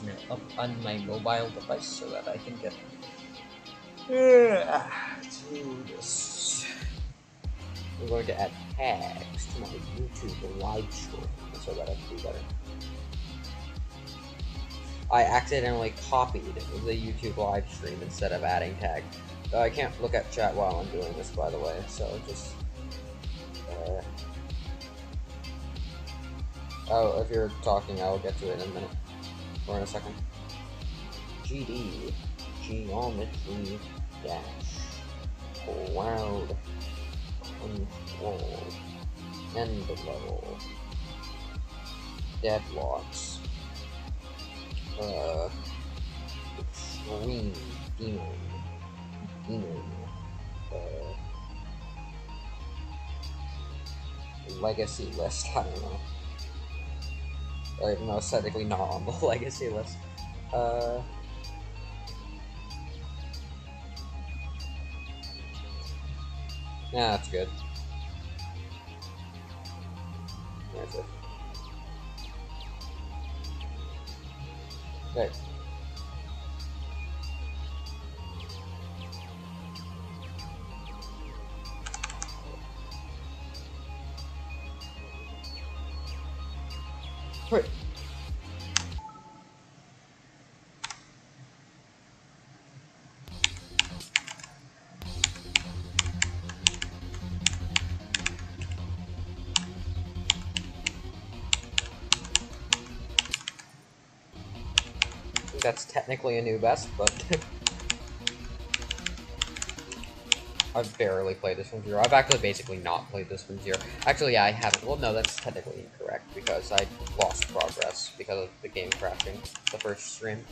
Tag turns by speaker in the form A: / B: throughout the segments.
A: voicemail up on my mobile device so that I can get to this. I'm going to add tags to my YouTube live stream so that I can do better. I accidentally copied the YouTube live stream instead of adding tags. I can't look at chat while I'm doing this, by the way, so just... oh, if you're talking, I'll get to it in a minute. Or in a second. GD. Geometry dash. Cloud. Control. End level. Deadlocks. Extreme demon. Legacy list, I don't know. Or even though it's technically not on the legacy list. Yeah, that's good. That's it. Okay. Wait. That's technically a new best, but I've barely played this from zero. I've actually basically not played this from zero. Actually, yeah, I haven't. Well, no, that's technically incorrect because I lost progress because of the game crashing the first stream.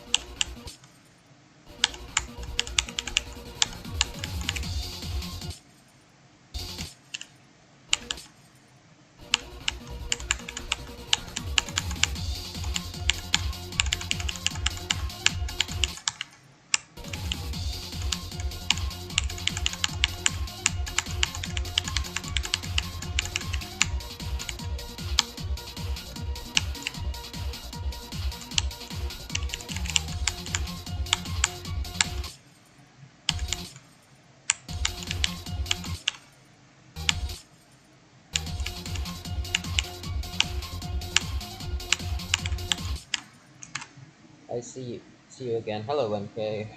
A: I see you again. Hello, MK.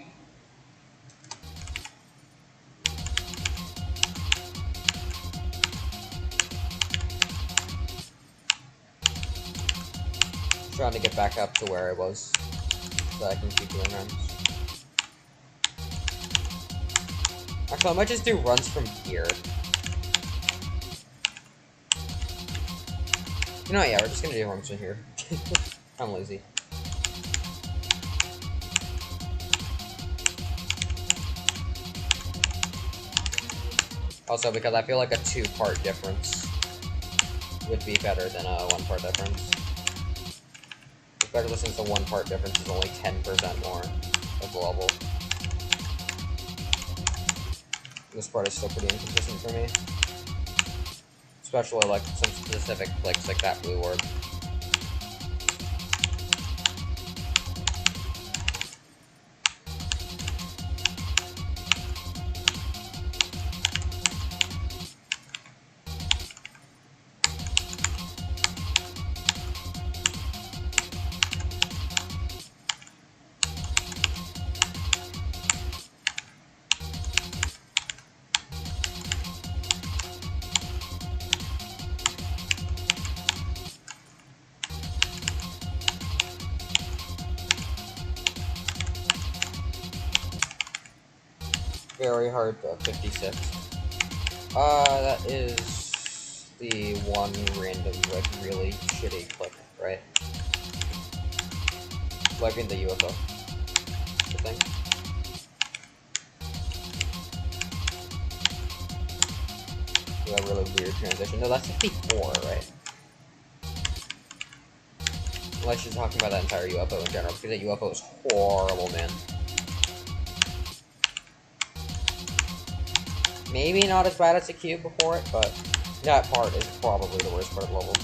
A: Trying to get back up to where I was so I can keep doing runs. Actually, I might just do runs from here. You know what, yeah, we're just gonna do runs from here. I'm lazy. Also, because I feel like a 2-part difference would be better than a 1-part difference. Especially since the 1-part difference is only 10% more of the level. This part is still pretty inconsistent for me. Especially like some specific clicks like that blue orb. Very hard 56. That is the one random, like, really shitty click, right? Wiping the UFO. The thing. Yeah, really weird transition. No, that's 54, right? Unless you're talking about that entire UFO in general, because that UFO is horrible, man. Maybe not as bad as the cube before it, but that part is probably the worst part of the level.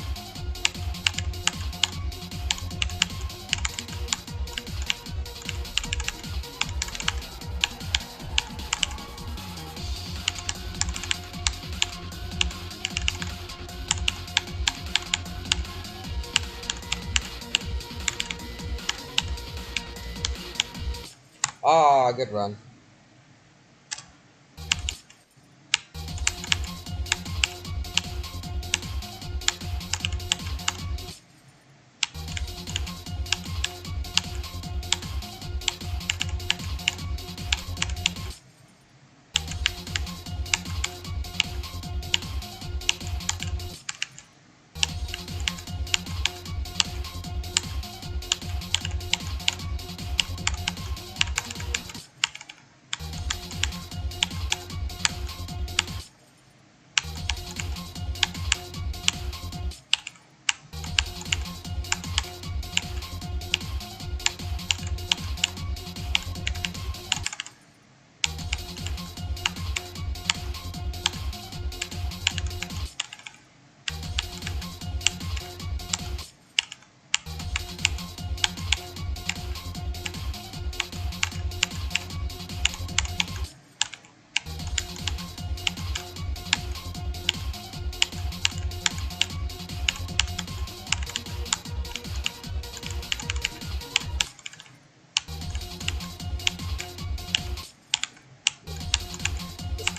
A: Ah, good run.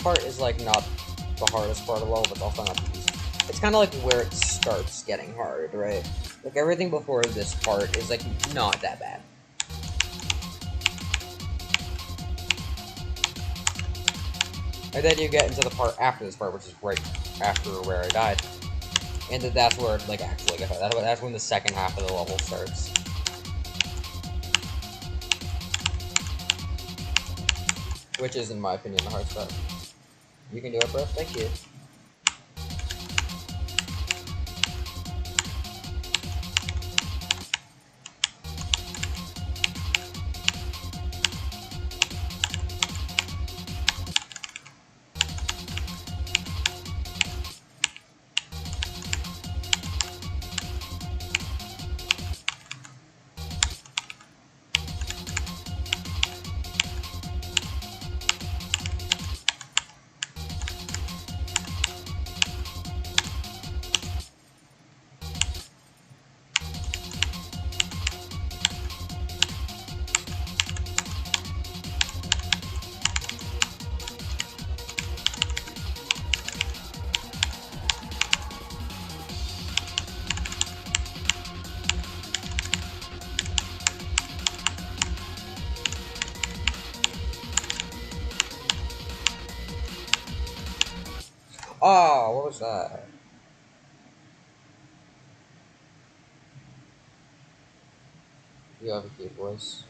A: Part is like not the hardest part of the level, but also not the easiest. It's kind of like where it starts getting hard, right? Like everything before this part is like not that bad. And then you get into the part after this part, which is right after where I died, and that's where it like actually gets hard. That's when the second half of the level starts. Which is, in my opinion, the hard part. You can do it, bro. Thank you. Oh, what was that? You have a cute voice.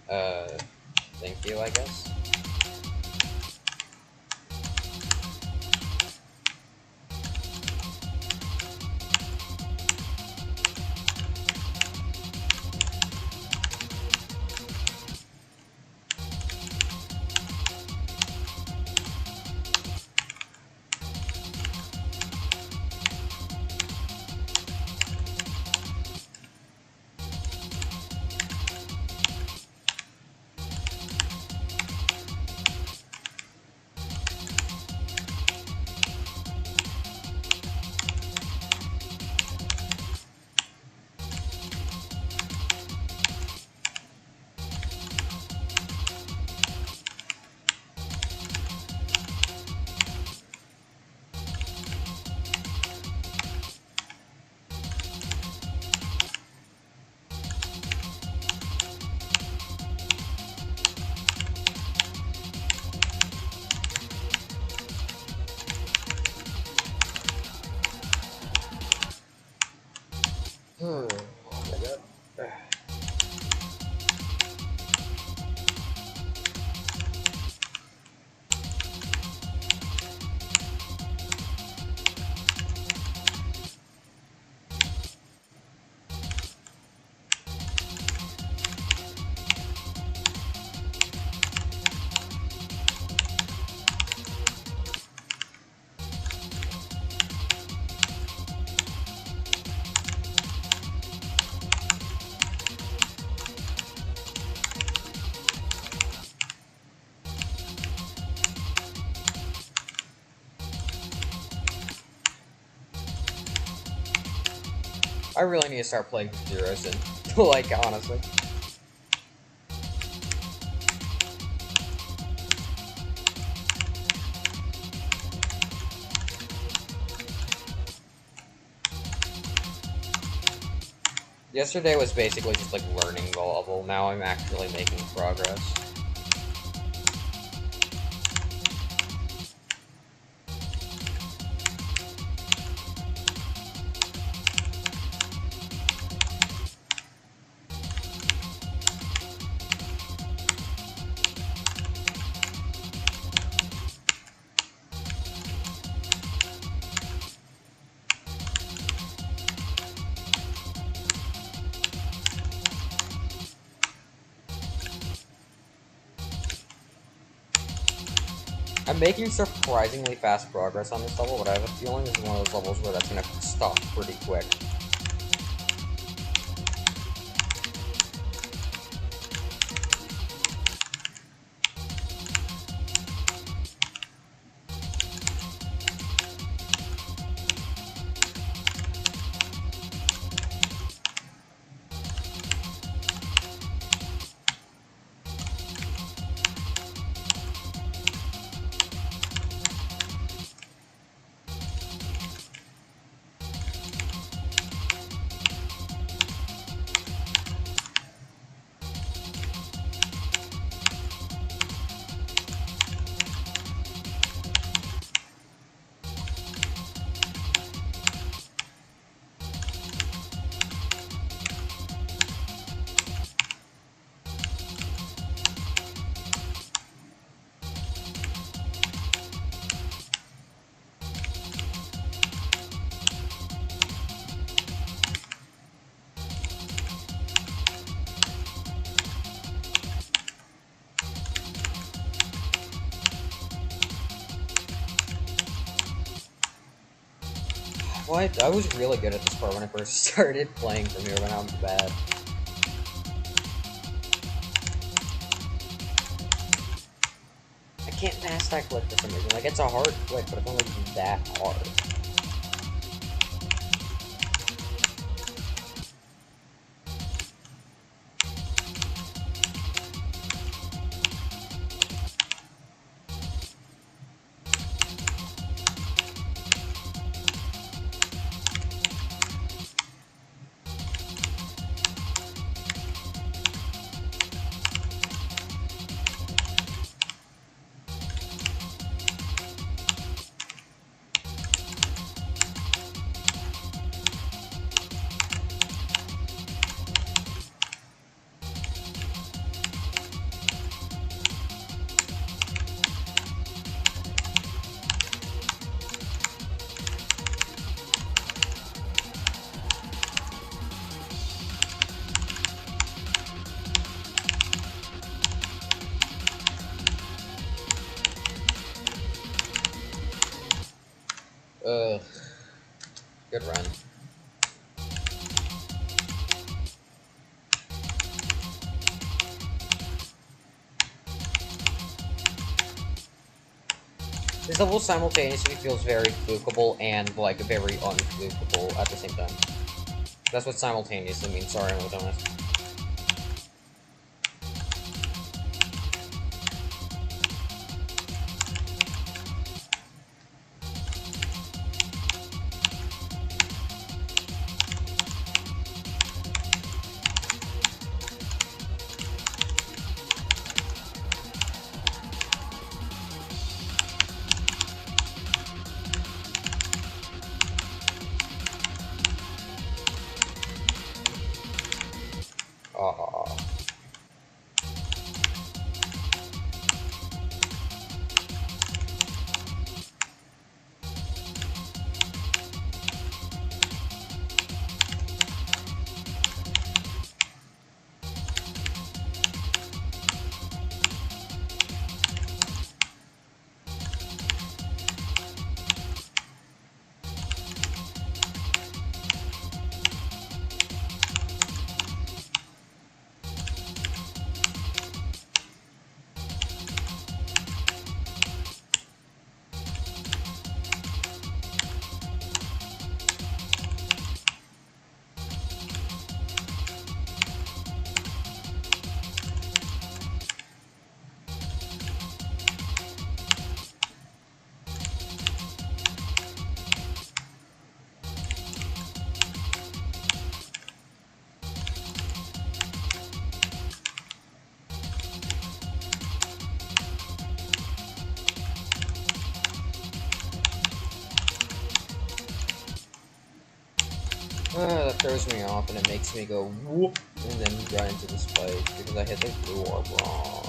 A: Thank you, I guess. Oh my god. I really need to start playing zeros in, like, honestly. Yesterday was basically just like learning the level. Now I'm actually making progress. I'm making surprisingly fast progress on this level, but I have a feeling this is one of those levels where that's gonna stop pretty quick. What? I was really good at this part when I first started playing from here, but now I'm bad. I can't pass that clip for some reason. Like, it's a hard clip, but it's not like that hard. Ugh. Good run. This level simultaneously feels very flukeable and, like, very unflukeable at the same time. That's what simultaneously means. Sorry, I'm a dumbass. throws me off and it makes me go whoop and then run into the spike because I hit the blue orb wrong.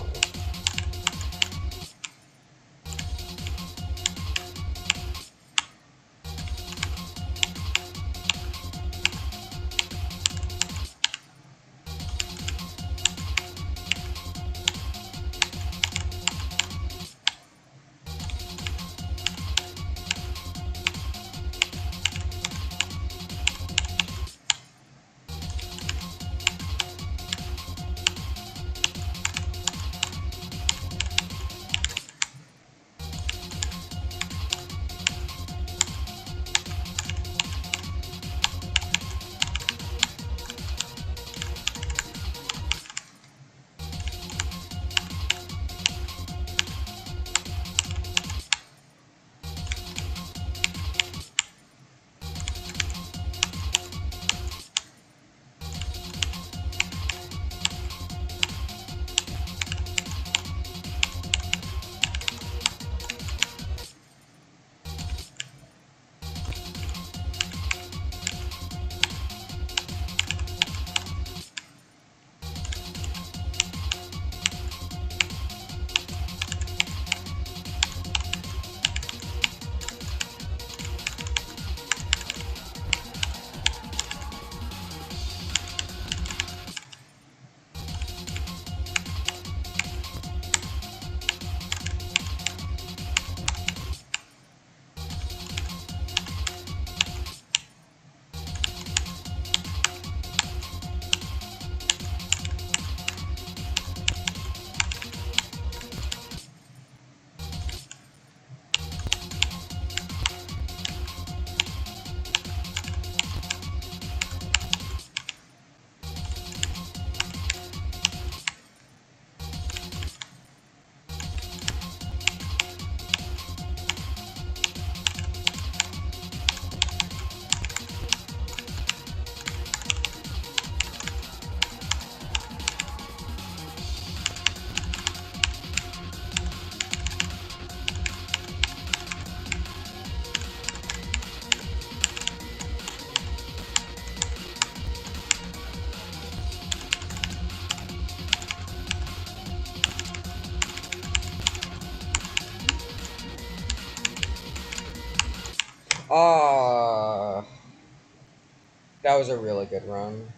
A: That was a really good run.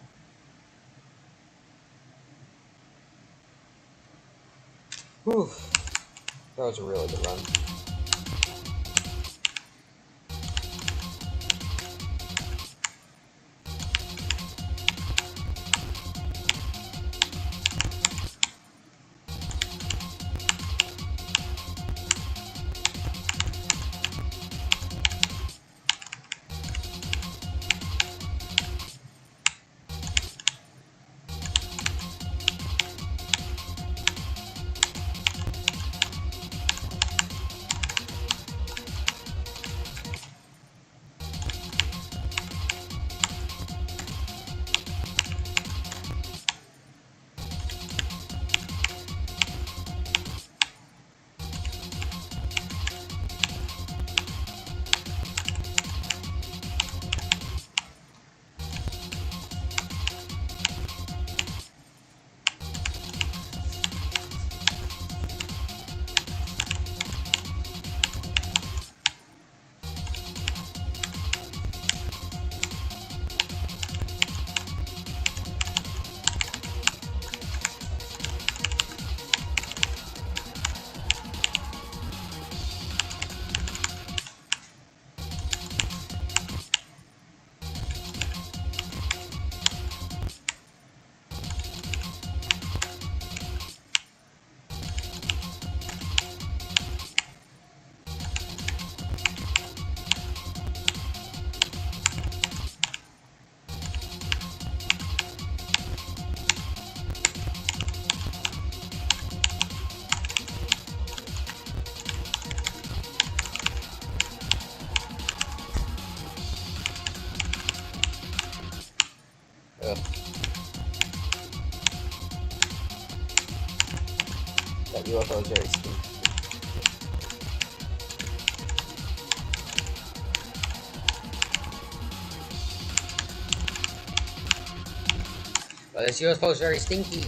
A: Whew. That was a really good run. Ugh. That UFO is very spooky. But this UFO is very stinky.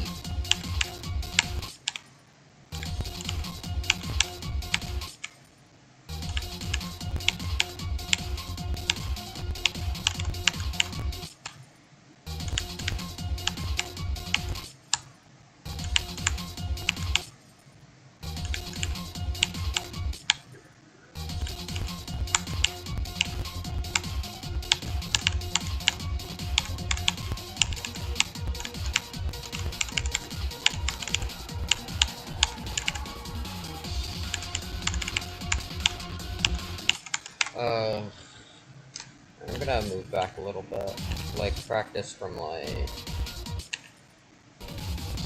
A: I'm gonna move back a little bit, like practice from like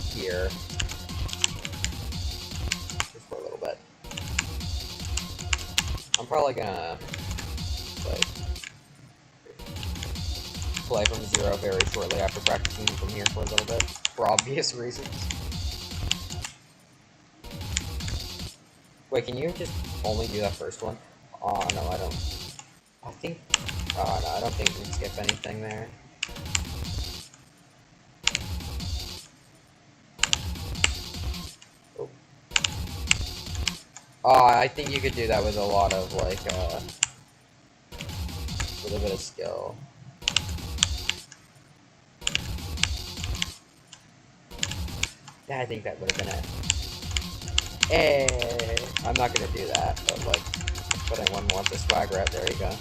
A: here, just for a little bit. I'm probably gonna like play from 0 very shortly after practicing from here for a little bit, for obvious reasons. Wait, can you just only do that first one? Oh no, I don't. I think. Oh no, I don't think we can skip anything there. Oh. Oh, I think you could do that with a lot of like with a bit of skill. Yeah, I think that would have been it. Hey, I'm not gonna do that, but like, if anyone wants a swag wrap, there you go.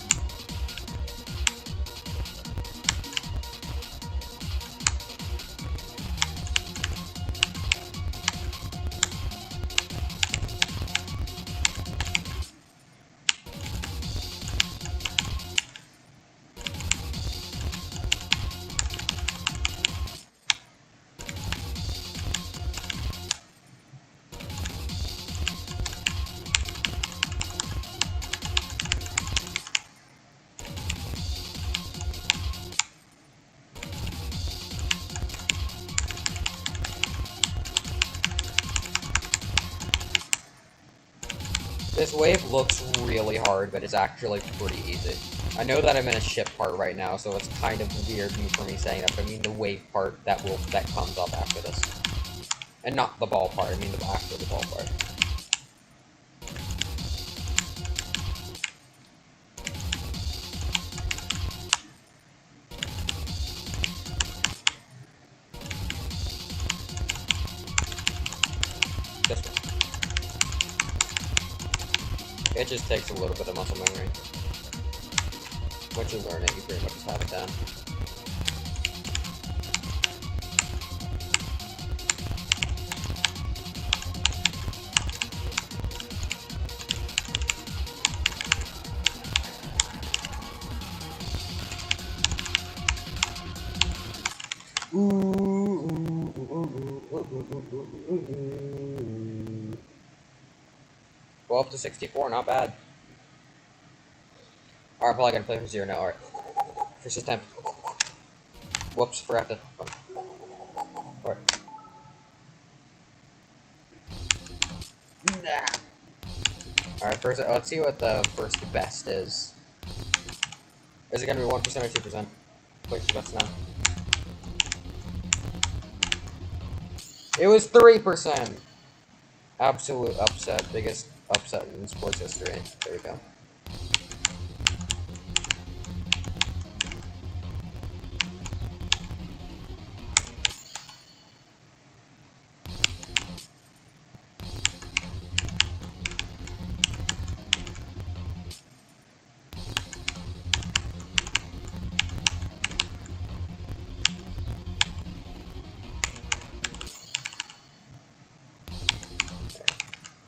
A: This wave looks really hard, but it's actually pretty easy. I know that I'm in a ship part right now, so it's kind of weird for me saying that, but I mean the wave part that comes up after this. And not the ball part, I mean the after the ball part. This one. It just takes a little bit of muscle memory. Once you learn it, you pretty much just have it down. Well, up to 64, not bad. Alright, probably gonna play from 0 now, alright. First attempt. Whoops, forgot to. Alright. Nah. Alright, first, let's see what the first best is. Is it gonna be 1% or 2%? Wait, that's now. It was 3%! Absolute upset. Biggest upset in sports history. There we go.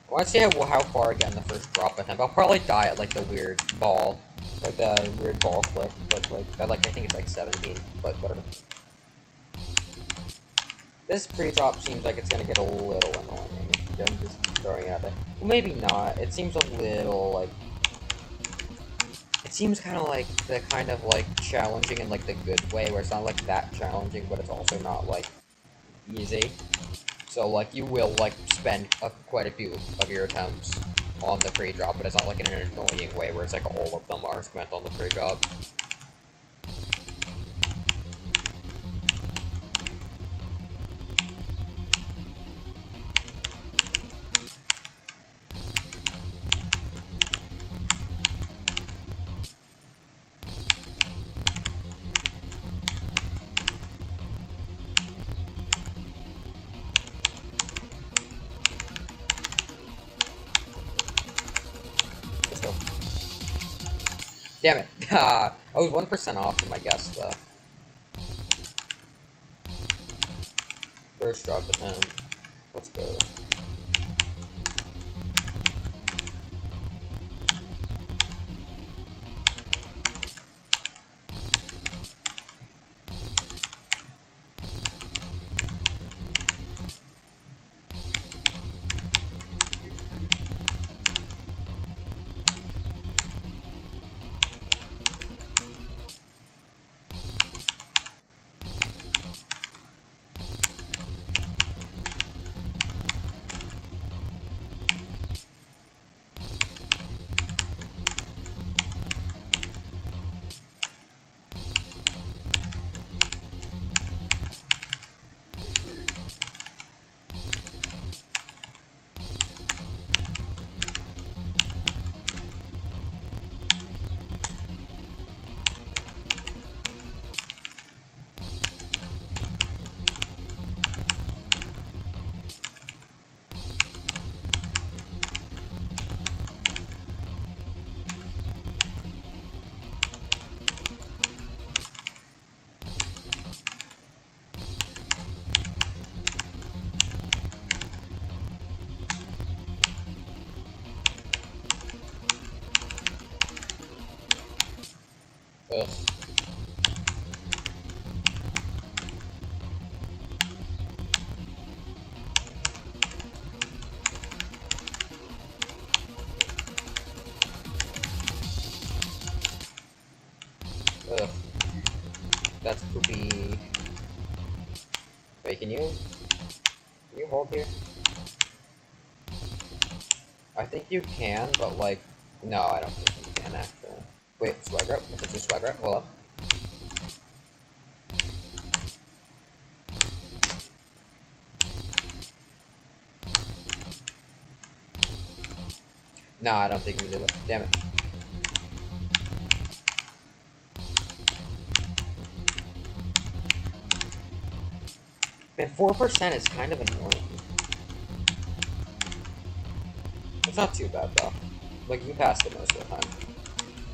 A: I want to see how far I get in the first drop attempt. I'll probably die at like the weird ball, like the weird ball clip, but like I think it's like 17, but whatever. This pre-drop seems like it's gonna get a little annoying. I'm just throwing it out there. Well, maybe not. It seems a little like. It seems kind of like the kind of like challenging in like the good way, where it's not like that challenging, but it's also not like easy. So, like, you will, like, spend quite a few of your attempts on the pre-drop, but it's not, like, in an annoying way where it's, like, all of them are spent on the pre-drop. Damn it. I was 1% off from my guess, though. First drop to 10. Let's go. Ugh. Ugh. That's poopy. Wait, can you hold here? I think you can, but like, no, I don't think you can actually. Wait, swag up? Is it just swag up? Hold up. No, I don't think you can do it. Damn it. Man, 4% is kind of annoying. It's not too bad though. Like, you passed it most of the time.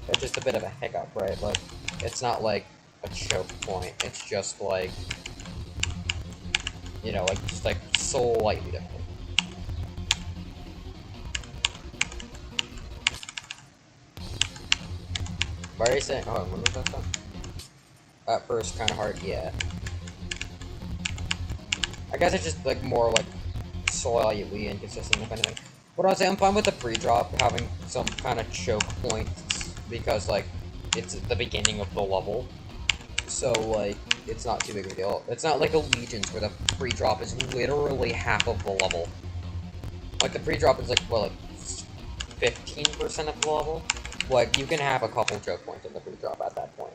A: It's just a bit of a hiccup, right? Like, it's not like a choke point. It's just like, you know, like, just like slightly different. Why are you saying? Oh, when was that done? At first, kind of hard, yeah. I guess it's just like more like slightly inconsistent, if anything. What I was saying, I'm fine with the pre-drop having some kind of choke points because like it's at the beginning of the level, so like it's not too big of a deal. It's not like Allegiance where the pre-drop is literally half of the level. Like the pre-drop is like what, like 15% of the level. Like you can have a couple choke points in the pre-drop at that point.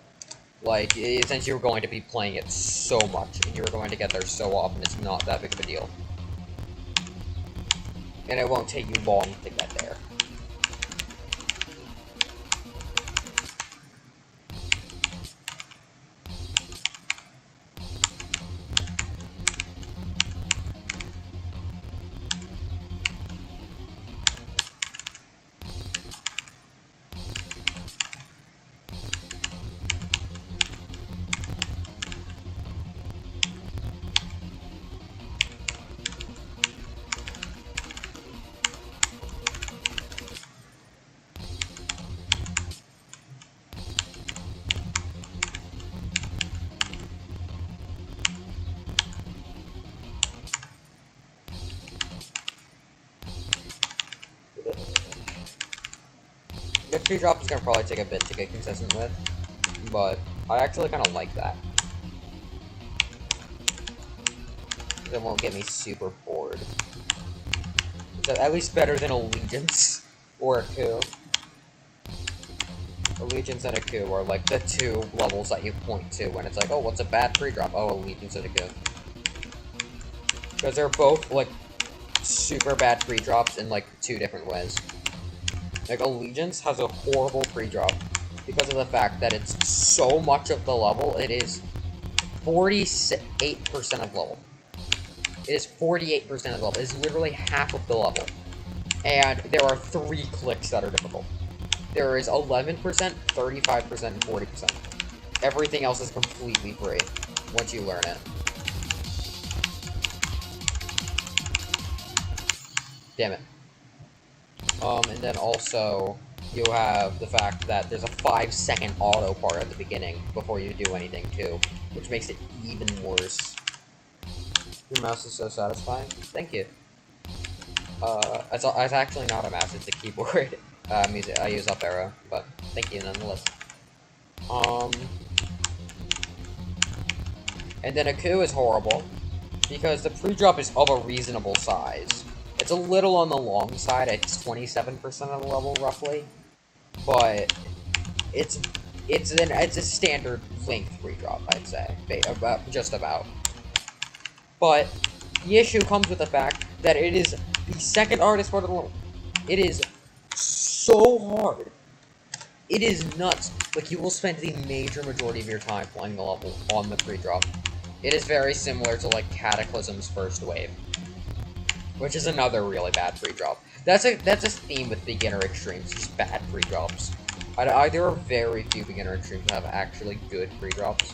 A: Like, since you're going to be playing it so much, and you're going to get there so often, it's not that big of a deal. And it won't take you long to get there. The pre-drop is going to probably take a bit to get consistent with, but I actually kind of like that. It won't get me super bored. It's at least better than Allegiance or a coup. Allegiance and a coup are like the two levels that you point to when it's like, oh, what's a bad pre-drop? Oh, Allegiance and a coup. Because they're both like super bad pre-drops in like two different ways. Like Allegiance has a horrible pre-drop because of the fact that it's so much of the level. It is 48% of level. It is 48% of the level. It is literally half of the level. And there are 3 clicks that are difficult. there is 11%, 35%, and 40%. Everything else is completely free once you learn it. Damn it. And then also, you have the fact that there's a 5-second auto part at the beginning before you do anything too, which makes it even worse. Your mouse is so satisfying. Thank you. It's actually not a mouse, it's a keyboard. I use up arrow, but thank you nonetheless. And then a coup is horrible, because the pre-drop is of a reasonable size. It's a little on the long side, it's 27% of the level, roughly. But it's a standard length pre-drop, I'd say. Just about. But the issue comes with the fact that it is the second hardest part of the level. It is so hard. It is nuts. Like, you will spend the major majority of your time playing the level on the pre-drop. It is very similar to, like, Cataclysm's first wave, which is another really bad pre-drop. That's a theme with beginner extremes, just bad pre-drops. There are very few beginner extremes that have actually good pre-drops.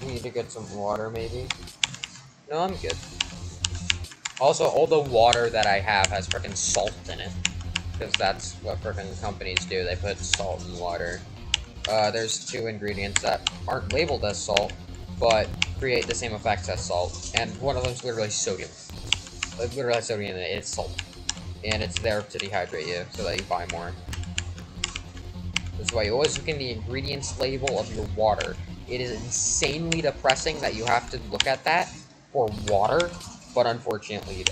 A: Need to get some water, maybe? No, I'm good. Also, all the water that I have has frickin' salt in it. Because that's what frickin' companies do, they put salt in water. There's 2 ingredients that aren't labeled as salt, but create the same effects as salt. And one of them's literally sodium. It literally has sodium in it, it's salt. And it's there to dehydrate you, so that you buy more. That's why you always look in the ingredients label of your water. It is insanely depressing that you have to look at that for water, but unfortunately you do.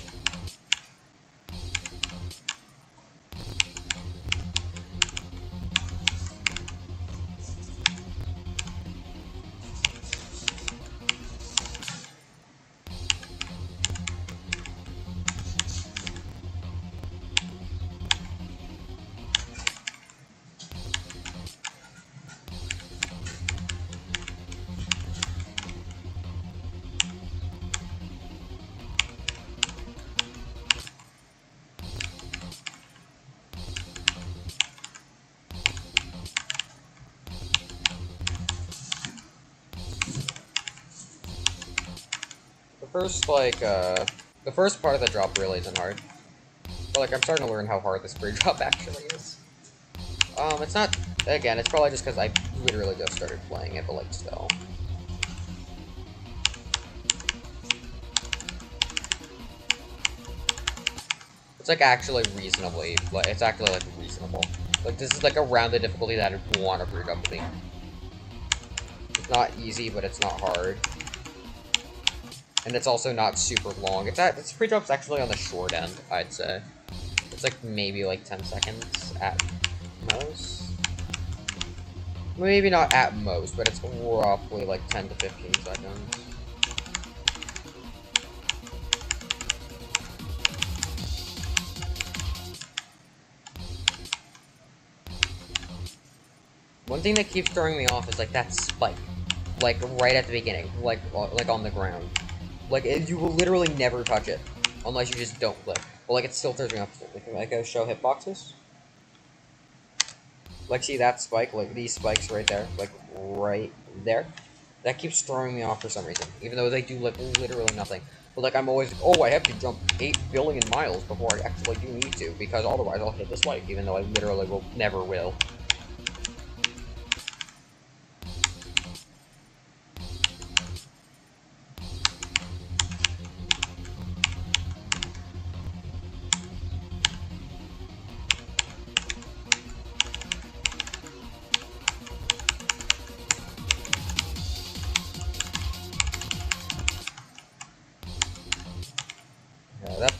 A: The first part of the drop really isn't hard. But, like, I'm starting to learn how hard this pre-drop actually is. It's not, again, it's probably just because I literally just started playing it, but, like, still. It's, like, actually reasonably, like, it's actually, like, reasonable. Like, this is, like, around the difficulty that I'd want a pre-drop to be. It's not easy, but it's not hard. And it's also not super long. This pre-drop's actually on the short end, I'd say. It's like maybe like 10 seconds at most. Maybe not at most, but it's roughly like 10 to 15 seconds. One thing that keeps throwing me off is like that spike. Like right at the beginning. Like on the ground. Like, you will literally never touch it, unless you just don't click. But, like, it still throws me off. Like, I show hitboxes. Like, see that spike? Like, these spikes right there. Like, right there. That keeps throwing me off for some reason, even though they do, like, literally nothing. But, like, I'm always, oh, I have to jump 8 billion miles before I actually do need to, because otherwise I'll hit the spike, even though I literally never will.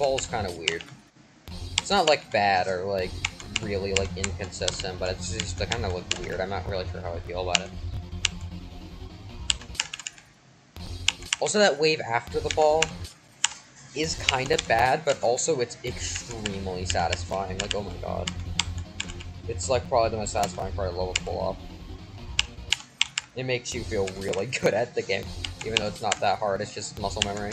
A: ball's kind of weird. It's not like bad or like really like inconsistent, but it's just kind of like weird. I'm not really sure how I feel about it. Also, that wave after the ball is kind of bad, but also it's extremely satisfying. Like, oh my god. It's like probably the most satisfying part of the level to pull off. It makes you feel really good at the game, even though it's not that hard, it's just muscle memory.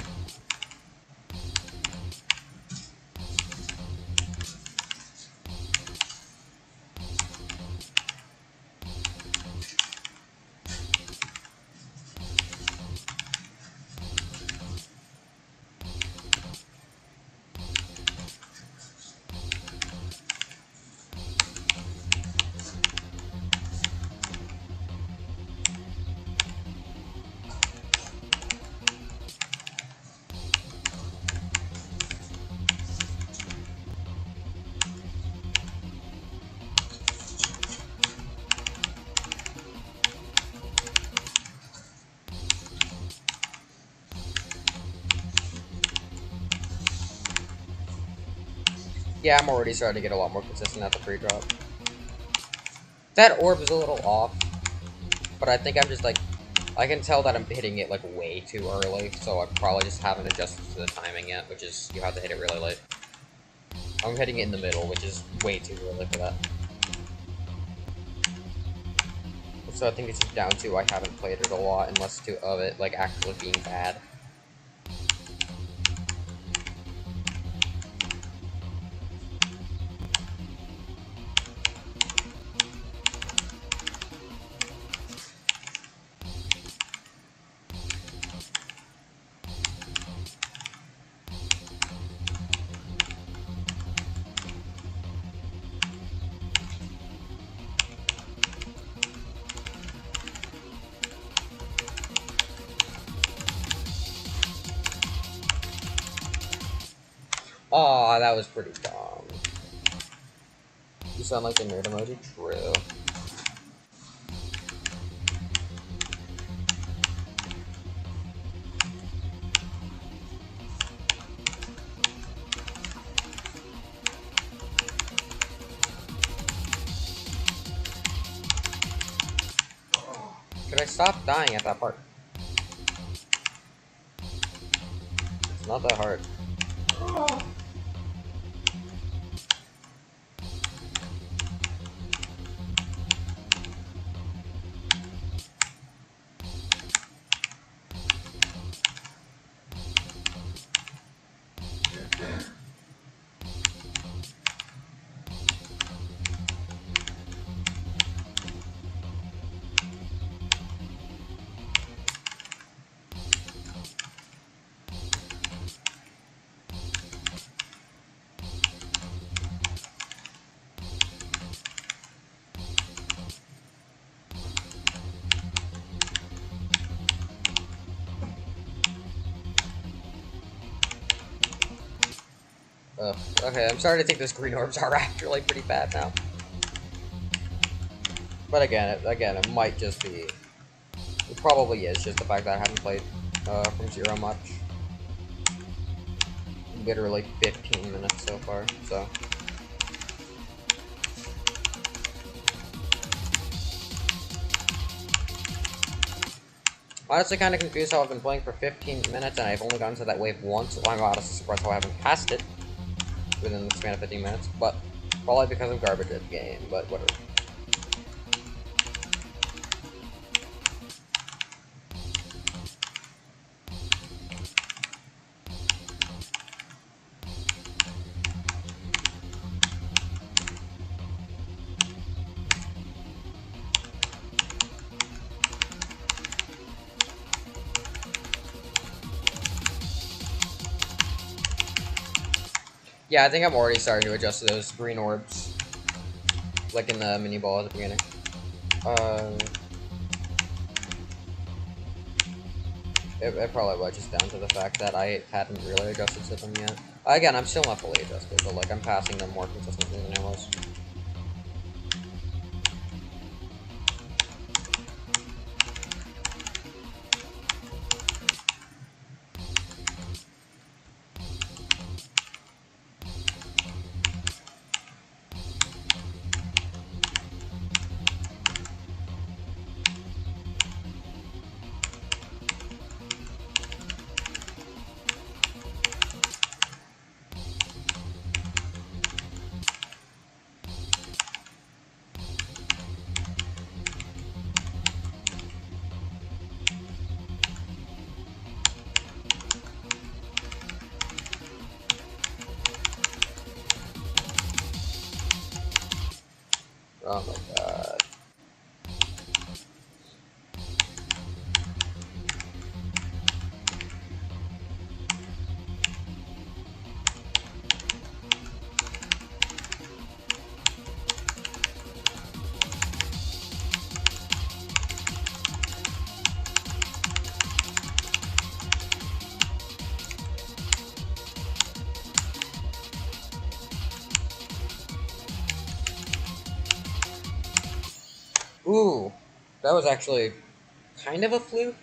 A: Yeah, I'm already starting to get a lot more consistent at the pre-drop. That orb is a little off, but I think I'm just like, I can tell that I'm hitting it like way too early, so I probably just haven't adjusted to the timing yet, which is you have to hit it really late. I'm hitting it in the middle, which is way too early for that. So I think it's just down to I haven't played it a lot, and less to of it like actually being bad. Aw, that was pretty dumb. You sound like the nerd emoji? True. Could I stop dying at that part? It's not that hard. Ugh. Okay, I'm starting to think those green orbs are actually pretty bad now. But again, it might just be... It probably is just the fact that I haven't played from zero much. Literally 15 minutes so far, so... Honestly, kind of confused how I've been playing for 15 minutes and I've only gotten to that wave once, so I'm honestly surprised how I haven't passed it within the span of 15 minutes, but probably because I'm garbage at the game, but whatever. Yeah, I think I'm already starting to adjust to those green orbs. Like in the mini ball at the beginning. It probably was just down to the fact that I hadn't really adjusted to them yet. Again, I'm still not fully adjusted, but like I'm passing them more consistently than I was. Ooh, that was actually kind of a fluke.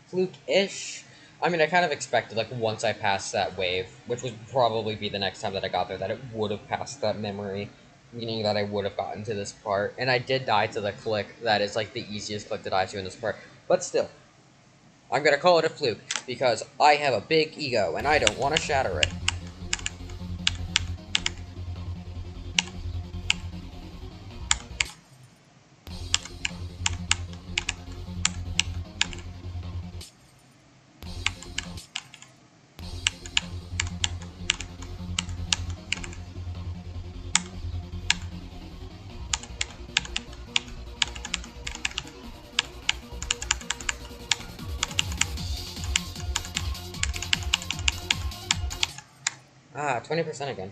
A: Fluke-ish. I mean, I kind of expected, like, once I passed that wave, which would probably be the next time that I got there, that it would have passed that memory, meaning that I would have gotten to this part. And I did die to the click that is, like, the easiest click to die to in this part. But still, I'm gonna call it a fluke, because I have a big ego, and I don't want to shatter it. Ah, 20% again.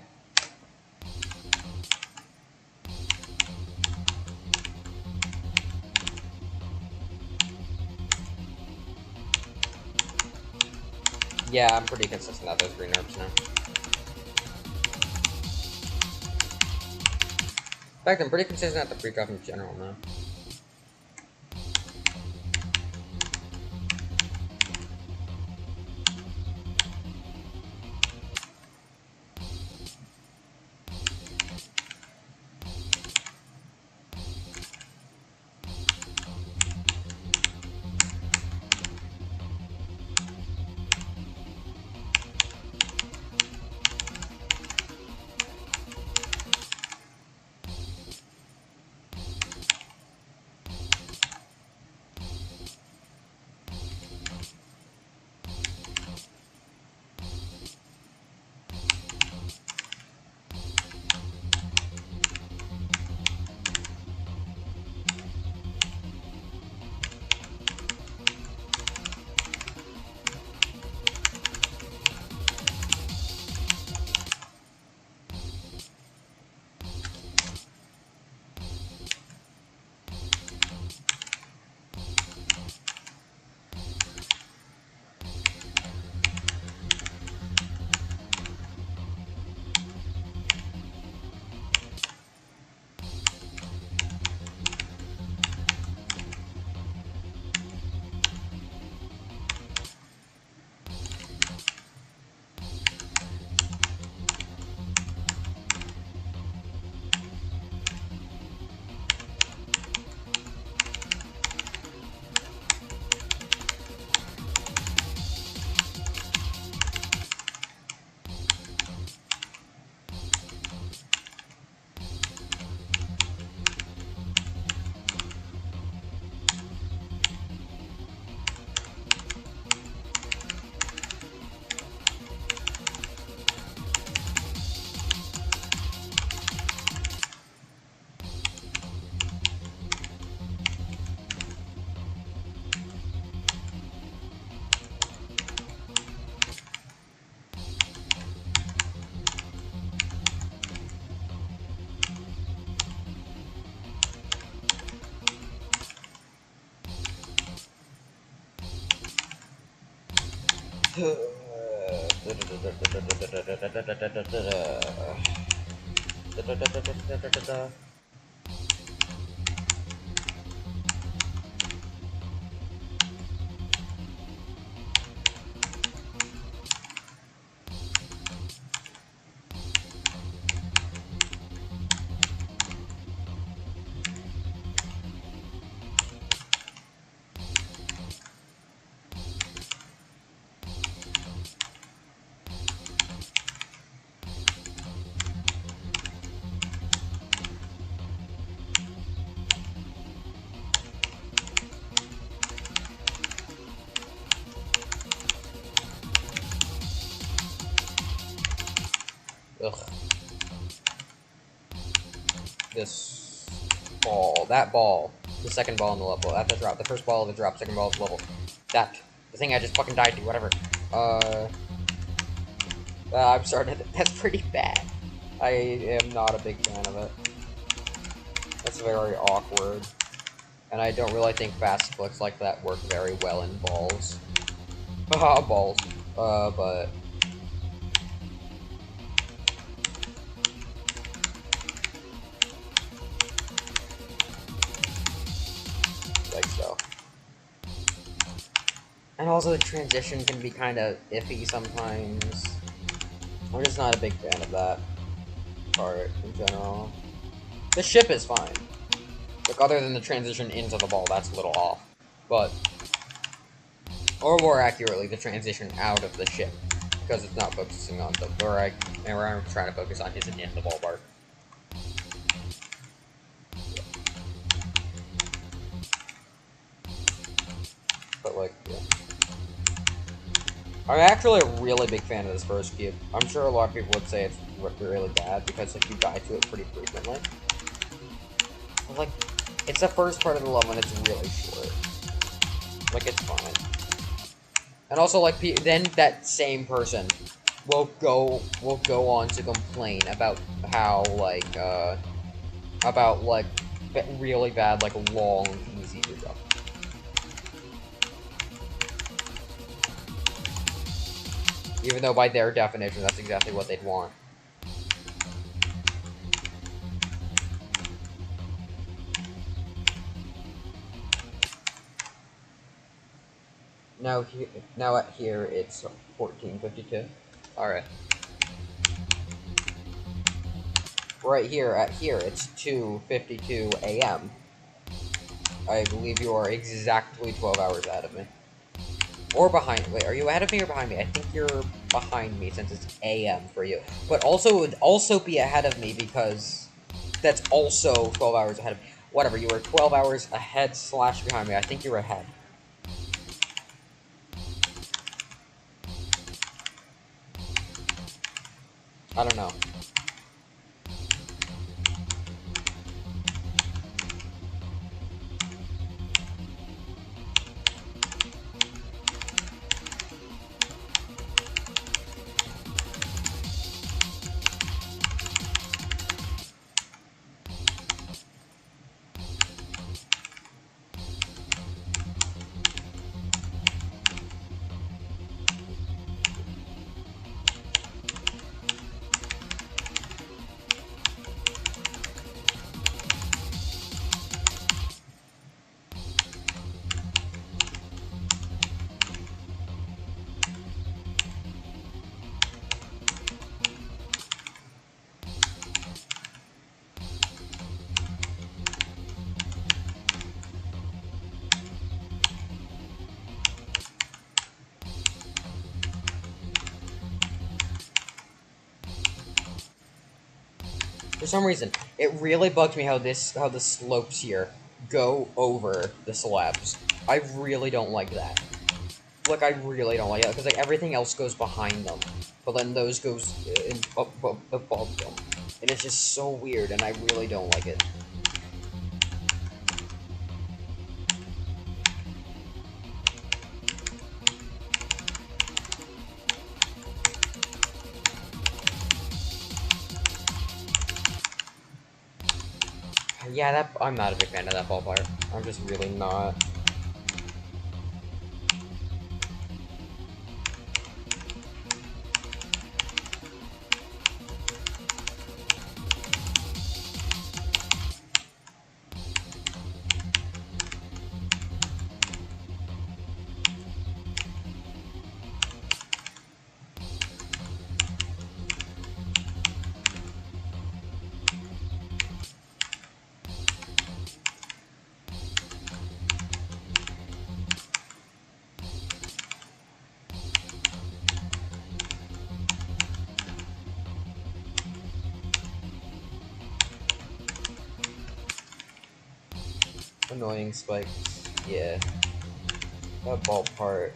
A: Yeah, I'm pretty consistent at those green herbs now. In fact, I'm pretty consistent at the pre-drop in general now. Ugh. This ball. That ball. The second ball in the level. At the drop. The first ball of the drop. Second ball of the level. That. The thing I just fucking died to. Whatever. I'm sorry. That's pretty bad. I am not a big fan of it. That's very awkward. And I don't really think fast flicks like that work very well in balls. Haha, balls. But... spikes though. And also the transition can be kind of iffy sometimes. I'm just not a big fan of that part in general. The ship is fine. Like, other than the transition into the ball, that's a little off. But, or more accurately, the transition out of the ship. Because it's not focusing on the, where I'm trying to focus on isn't in the ballpark. But, like, yeah. I'm actually a really big fan of this first cube. I'm sure a lot of people would say it's really bad because, like, you die to it pretty frequently. But, like, it's the first part of the level and it's really short. Like, it's fine. And also, like, then that same person will go on to complain about how, like, really bad, like, long, easy to go. Even though by their definition, that's exactly what they'd want. Now at here, it's 14:52. Alright. Right here, at here, it's 2:52 a.m. I believe you are exactly 12 hours ahead of me. Or behind. Wait, are you ahead of me or behind me? I think you're behind me since it's a.m. for you. But also, it would also be ahead of me because that's also 12 hours ahead of me. Whatever, you were 12 hours ahead / behind me. I think you're ahead. I don't know. For some reason, it really bugs me how the slopes here go over the slabs. I really don't like that. Like, I really don't like that, because, like, everything else goes behind them, but then those goes above them. And it's just so weird, and I really don't like it. Yeah, I'm not a big fan of that ballpark. I'm just really not. Annoying spikes. Yeah. That ball part,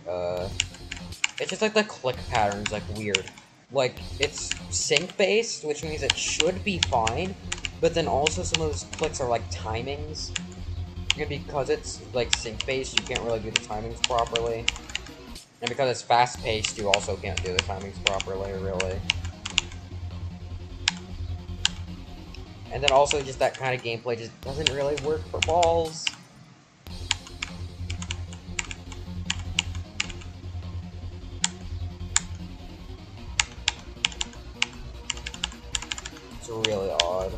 A: it's just like the click pattern's like weird. Like, it's sync-based, which means it should be fine, but then also some of those clicks are like timings. And because it's like sync-based, you can't really do the timings properly. And because it's fast-paced, you also can't do the timings properly, really. And then also just that kind of gameplay just doesn't really work for balls. It's really odd.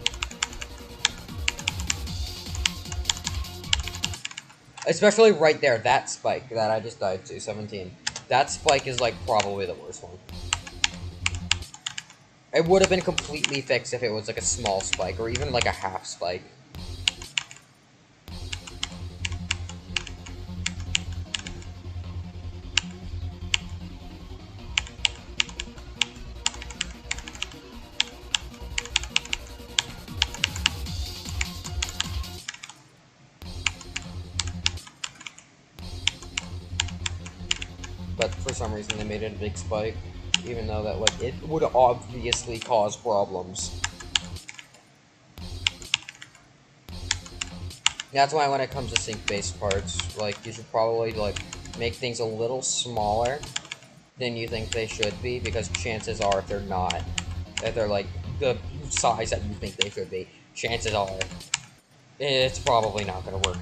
A: Especially right there, that spike that I just died to, 17. That spike is, like, probably the worst one. It would have been completely fixed if it was, like, a small spike, or even, like, a half spike. But for some reason they made it a big spike, even though that, like, it would obviously cause problems. That's why when it comes to sync-based parts, like, you should probably, like, make things a little smaller than you think they should be, because chances are if they're not, if they're, like, the size that you think they should be, chances are it's probably not going to work.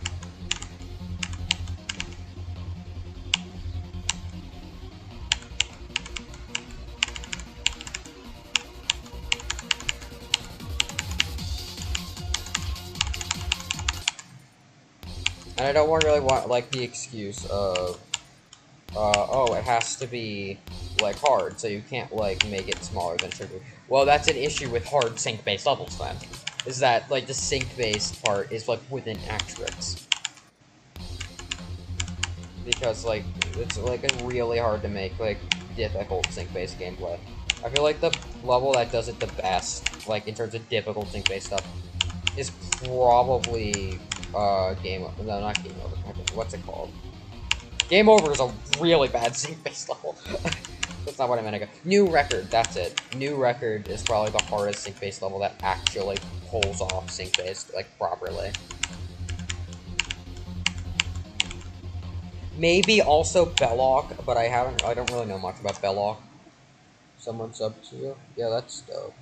A: And I don't really want, like, the excuse of, oh, it has to be, like, hard, so you can't, like, make it smaller than it should be. Well, that's an issue with hard sync-based levels, then. Is that, like, the sync-based part is, like, within asterisks. Because, like, it's, like, really hard to make, like, difficult sync-based gameplay. I feel like the level that does it the best, like, in terms of difficult sync-based stuff, is probably, no, not Game Over, what's it called? Game Over is a really bad sync-based level. That's not what I meant to go. New Record, that's it. New Record is probably the hardest sync-based level that actually pulls off sync-based, like, properly. Maybe also Belloc, but I don't really know much about Belloc. Someone sub to you? Yeah, that's dope.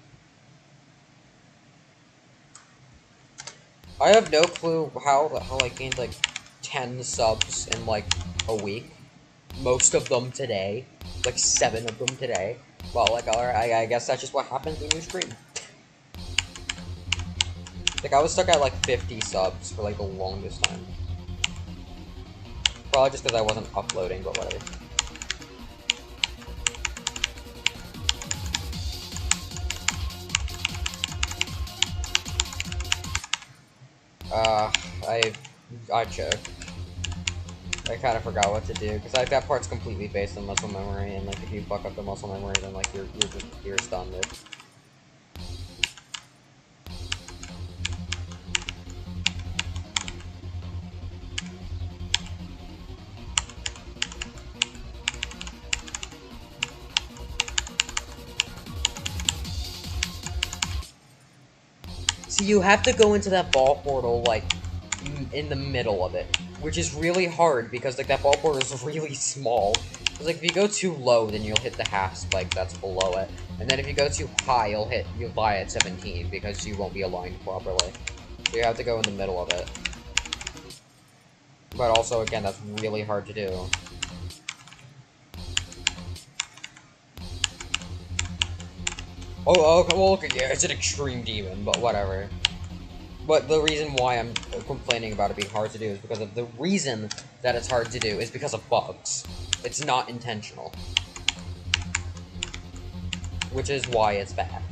A: I have no clue how I gained, like, 10 subs in, like, a week. Most of them today. Like, 7 of them today. Well, like, I guess that's just what happens when you stream. Like, I was stuck at, like, 50 subs for, like, the longest time. Probably just because I wasn't uploading, but whatever. I choked. I kind of forgot what to do, because, like, that part's completely based on muscle memory, and, like, if you fuck up the muscle memory, then, like, you're stunned, dude. So you have to go into that ball portal, like, in the middle of it, which is really hard, because, like, that ball portal is really small. Because, like, if you go too low, then you'll hit the half spike that's below it. And then if you go too high, you'll die at 17, because you won't be aligned properly. So you have to go in the middle of it. But also, again, that's really hard to do. Oh, okay, well, okay, yeah, it's an extreme demon, but whatever. But the reason why I'm complaining about it being hard to do is because of the reason that it's hard to do is because of bugs. It's not intentional. Which is why it's bad.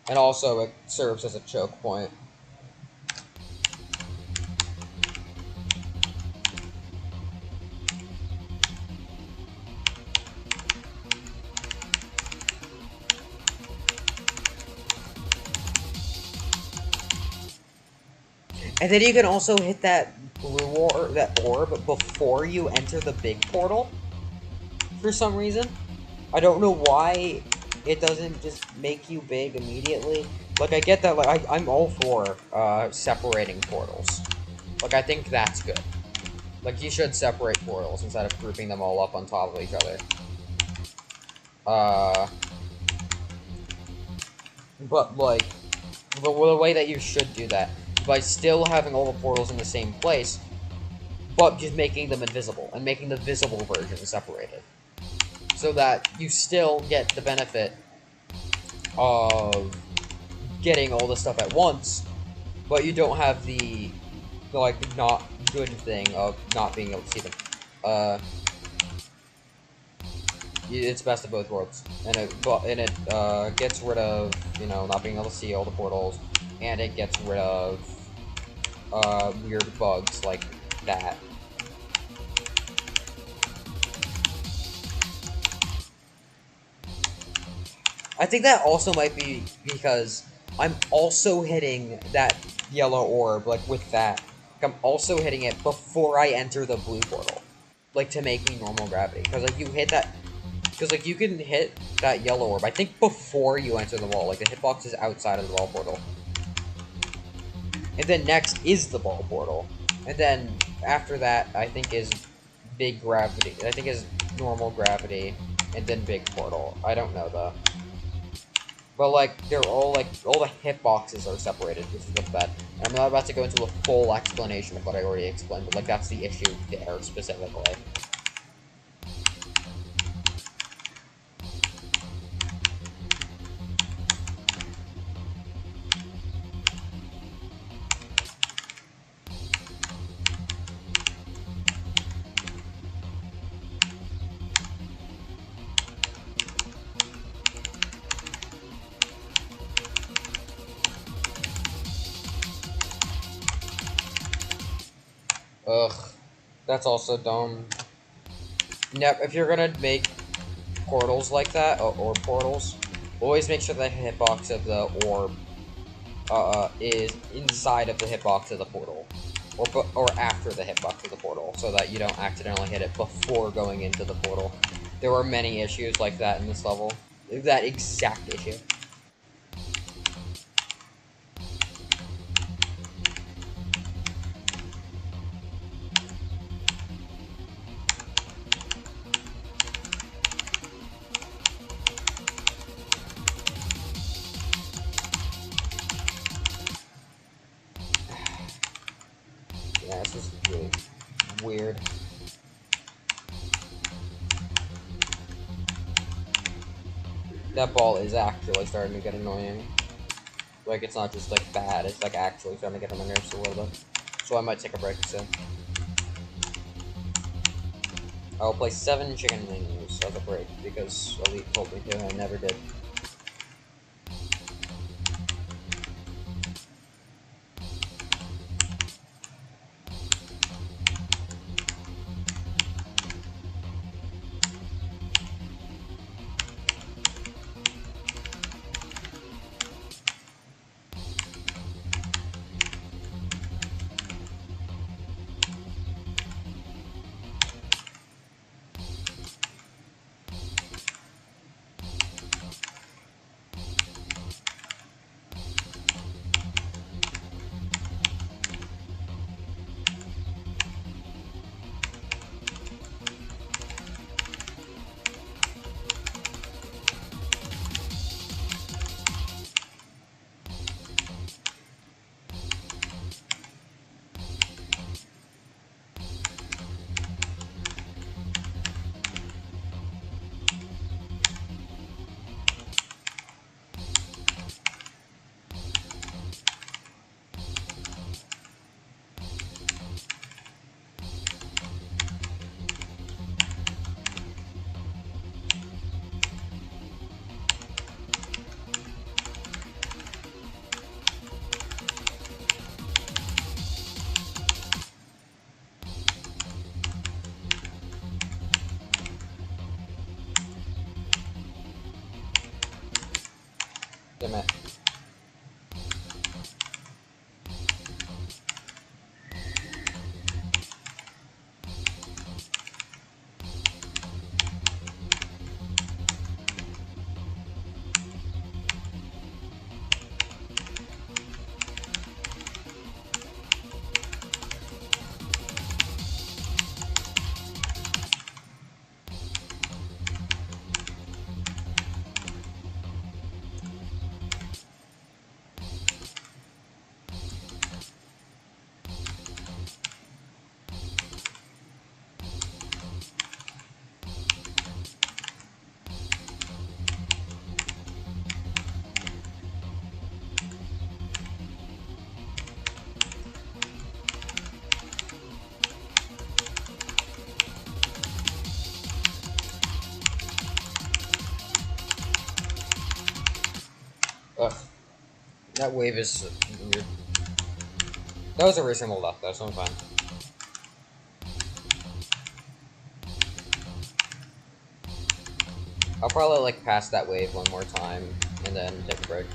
A: And also, it serves as a choke point. And then you can also hit that orb before you enter the big portal. For some reason. I don't know why it doesn't just make you big immediately. Like, I get that, like, I'm all for, separating portals. Like, I think that's good. Like, you should separate portals instead of grouping them all up on top of each other. But, like, the way that you should do that, by still having all the portals in the same place, but just making them invisible, and making the visible version separated. So that you still get the benefit of getting all the stuff at once, but you don't have the like not good thing of not being able to see them. It's best of both worlds, and it gets rid of not being able to see all the portals, and it gets rid of weird bugs like that. I think that also might be because I'm also hitting that yellow orb, like with that. Like, I'm also hitting it before I enter the blue portal, like to make me normal gravity. Because like you hit that, because like you can hit that yellow orb, I think before you enter the wall. Like the hitbox is outside of the wall portal, and then next is the ball portal, and then after that I think is big gravity. I think is normal gravity, and then big portal. I don't know though. But like they're all the hitboxes are separated, which is what's bad. And I'm not about to go into a full explanation of what I already explained, but like that's the issue there specifically. Ugh, that's also dumb. Yep, if you're gonna make portals like that, or portals, always make sure the hitbox of the orb is inside of the hitbox of the portal, or after the hitbox of the portal, so that you don't accidentally hit it before going into the portal. There were many issues like that in this level. That exact issue. Yeah, it's just really weird. That ball is actually starting to get annoying. Like, it's not just, like, bad, it's, like, actually starting to get on my nerves a little bit. So I might take a break soon. I'll play 7 chicken wings as a break, because Elite told me to, and I never did. Damn it. That wave is weird. That was a reasonable left though, so I'm fine. I'll probably like pass that wave one more time and then take a break.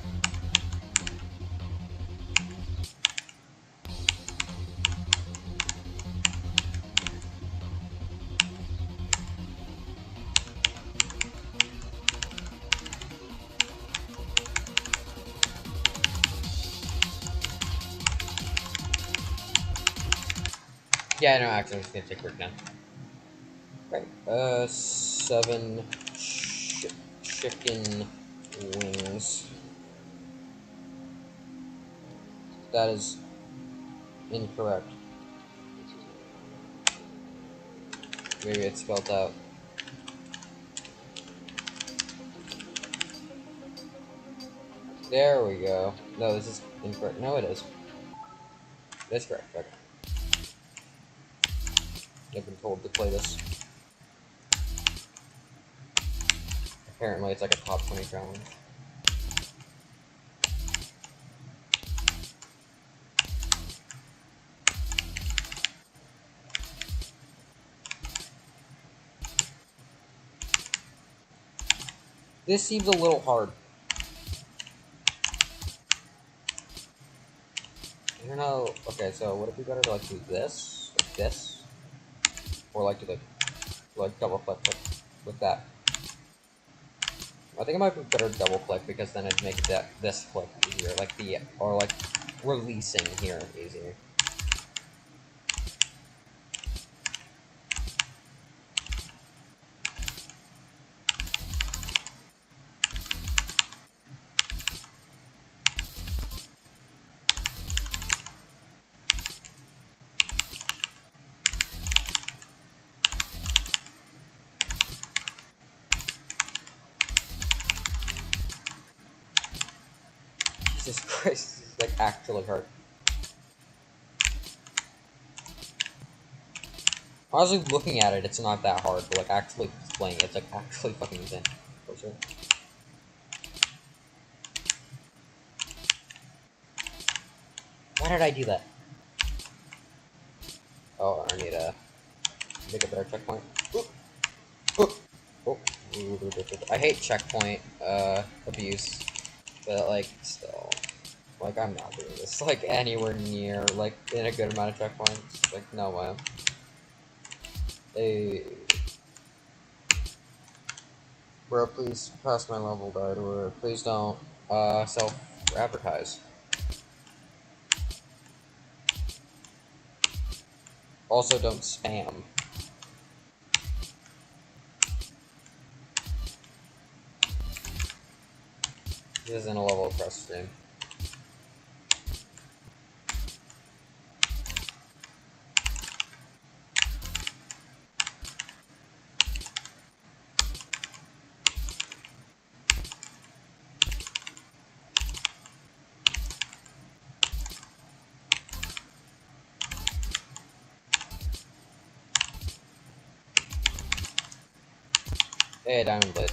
A: Yeah, no, actually, I'm just gonna take a break now. Right, 7 chicken wings. That is incorrect. Maybe it's spelled out. There we go. No, this is incorrect. No, it is. That's correct. Okay. I've been told to play this. Apparently, it's like a top 20 challenge. This seems a little hard. I don't know. Okay, so would it be better to like do this, like this, or like do like double click with that? I think it might be better to double click because then it'd make this click easier, like or like releasing here easier. Jesus Christ, this is like actually hard. Honestly, looking at it, it's not that hard, but like actually playing it, it's like actually fucking insane. Closer. Why did I do that? Oh, I need to make a better checkpoint. Oop. Oop. Oh. I hate checkpoint abuse, but like still, like I'm not doing this like anywhere near like in a good amount of checkpoints. Like no way. Hey, bro, please pass my level, died, or please don't self-advertise. Also, don't spam. This isn't a level of press stream. Hey, Diamond Blade.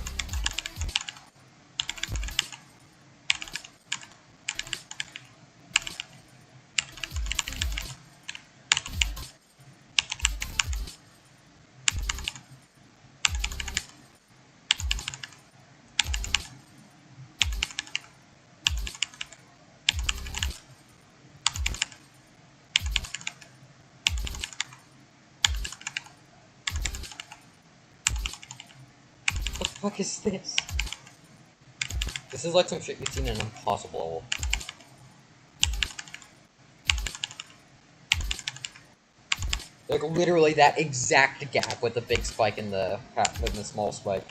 A: What the fuck is this? This is like some shit you've seen in Impossible. Like literally that exact gap with the big spike and the small spike.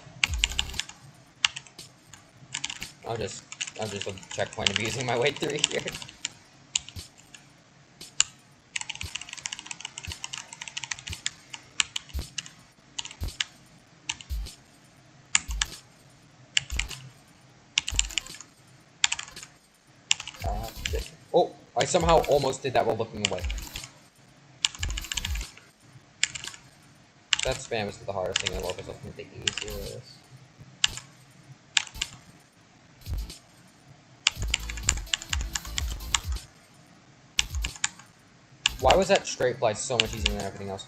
A: I'm just a checkpoint abusing my way through here. Oh, I somehow almost did that while looking away. That spam is the hardest thing in the world because I think the easiest. Why was that straight fly so much easier than everything else?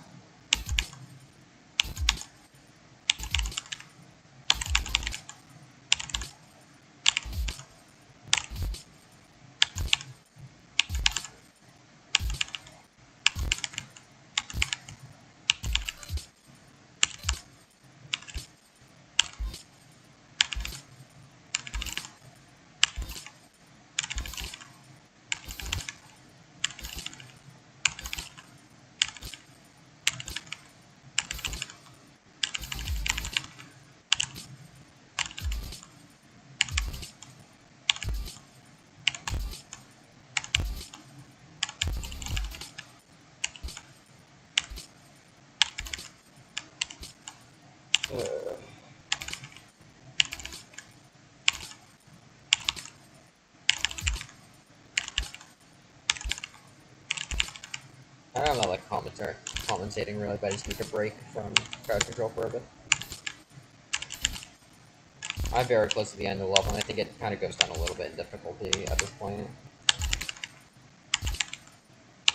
A: I'm not like commentating really, but I just need a break from crowd control for a bit. I'm very close to the end of the level, and I think it kind of goes down a little bit in difficulty at this point.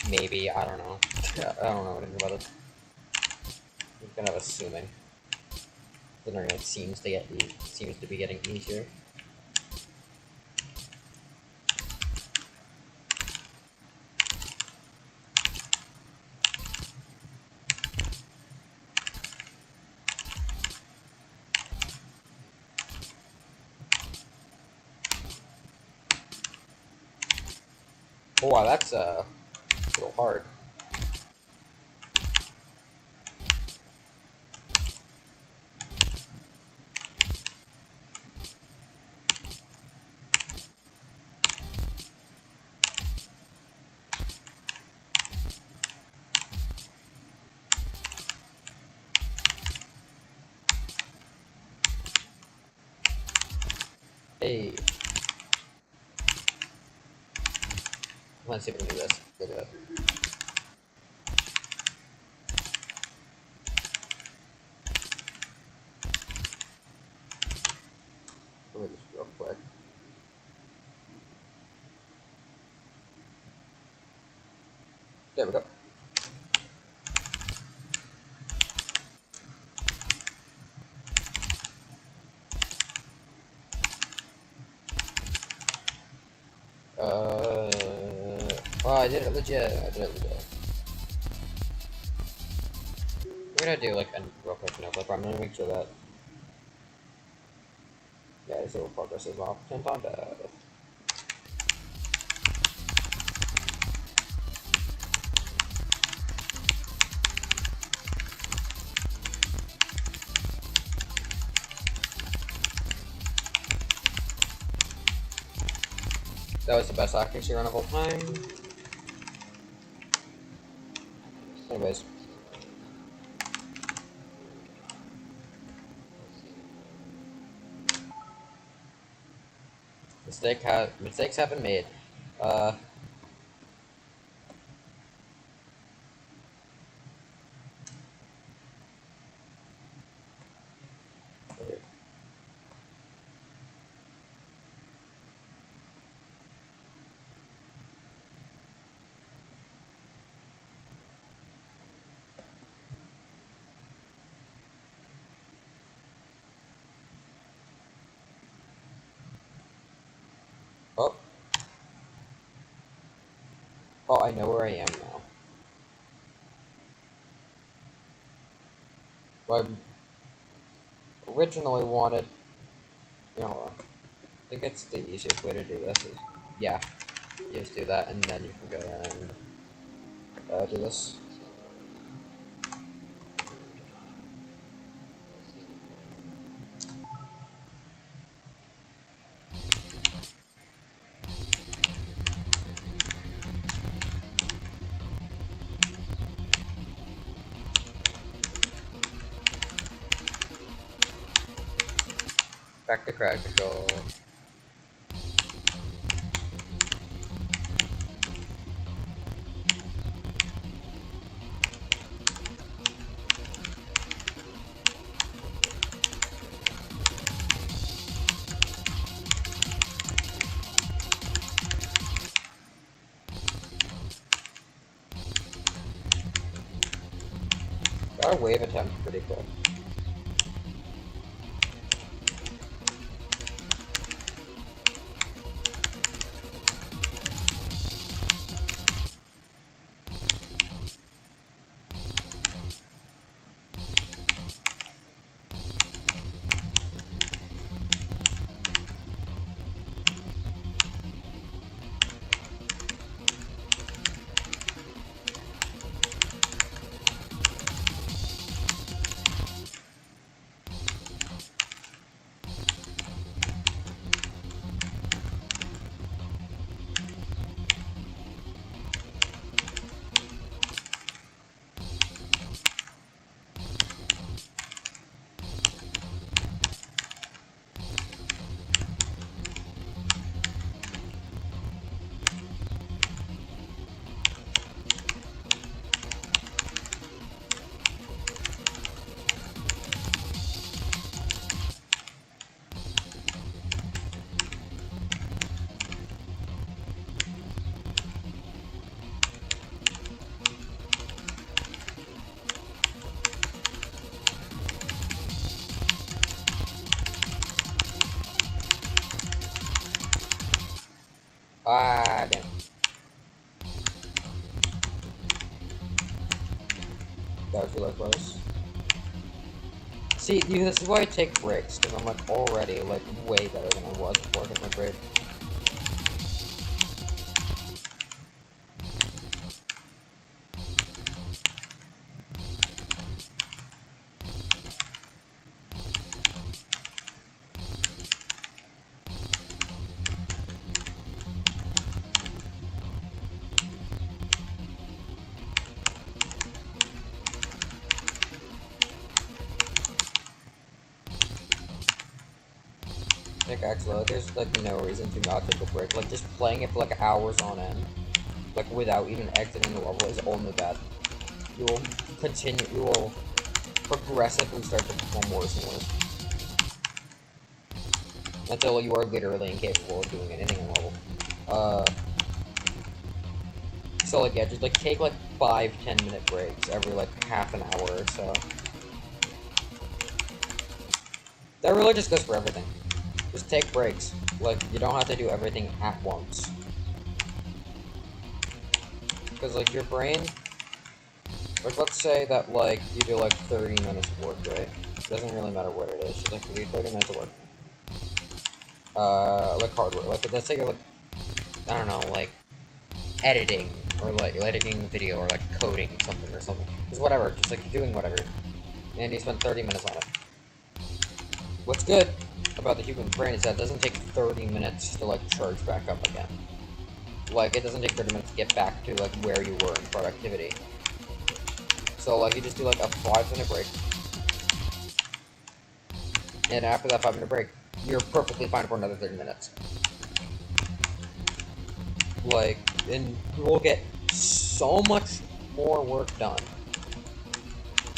A: Maybe, I don't know. Yeah, I don't know anything about it. I'm kind of assuming. Considering it seems to be getting easier. Oh wow, that's a little hard. Hey. Let's see if we can do this. Look at that. Let me just real quick. There we go. Oh, I did it legit. We're gonna do like a real quick no clip. I'm gonna make sure that zero progress is off. 10 on death. That was the best accuracy run of all time. Anyways. Mistakes have been made. Oh. Oh, I know where I am now. Well, I originally wanted, I think it's the easiest way to do this is, yeah, you just do that and then you can go and do this. Back to crowd control. Our wave attempt pretty cool. Ah, damn. That was really close. See, this is why I take breaks, because I'm like already like way better than I was before I hit my break. Like, actually, there's like no reason to not take a break. Like, just playing it for like hours on end, like without even exiting the level, is only bad. You will continue. You will progressively start to perform worse and worse until you are literally incapable of doing anything in level. So like, yeah, just like take like 5-10 minute breaks every like half an hour or so. That really just goes for everything. Just take breaks. Like, you don't have to do everything at once. Because, like, your brain... Like, let's say that, like, you do, like, 30 minutes of work, right? It doesn't really matter what it is. Just, like, you do 30 minutes of work. Like, hardware. Like, let's say you're, like, I don't know, like, editing. Or, like, editing video, or, like, coding something or something. Just whatever. Just, like, doing whatever. And you spend 30 minutes on it. What's good about the human brain is that it doesn't take 30 minutes to, like, charge back up again. Like, it doesn't take 30 minutes to get back to, like, where you were in productivity. So, like, you just do, like, a 5-minute break. And after that 5-minute break, you're perfectly fine for another 30 minutes. Like, and you will get so much more work done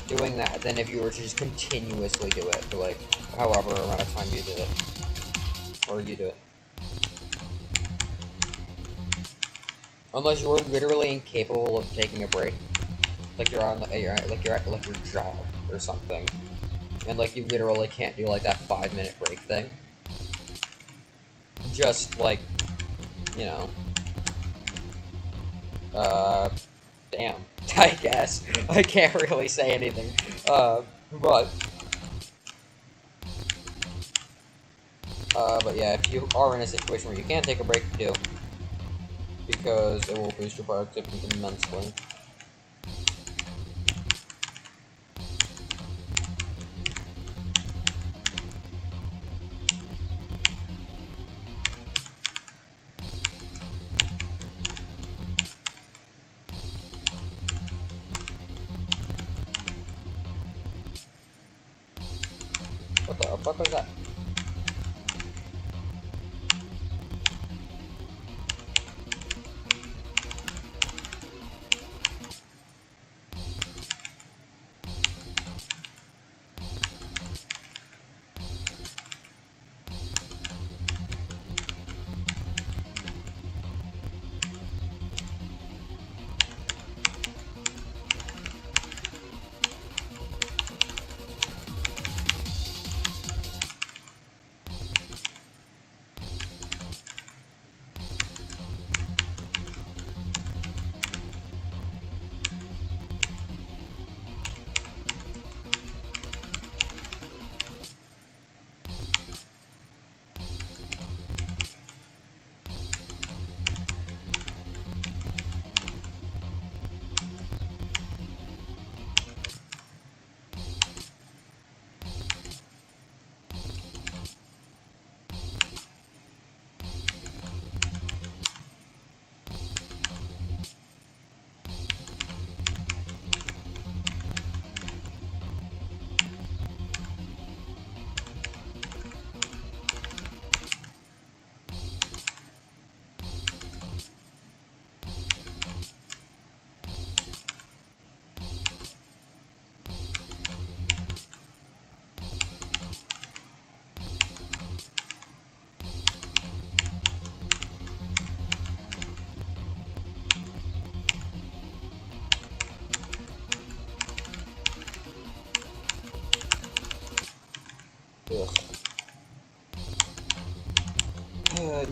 A: doing that than if you were to just continuously do it for, like, however amount of time you did it. Or you do it. Unless you're literally incapable of taking a break. Like you're on, you're at like your job or something. And like you literally can't do like that 5-minute break thing. Just like, you know. Damn. I guess. I can't really say anything. But yeah, if you are in a situation where you can't take a break, do. Because it will boost your productivity immensely. What the fuck was that?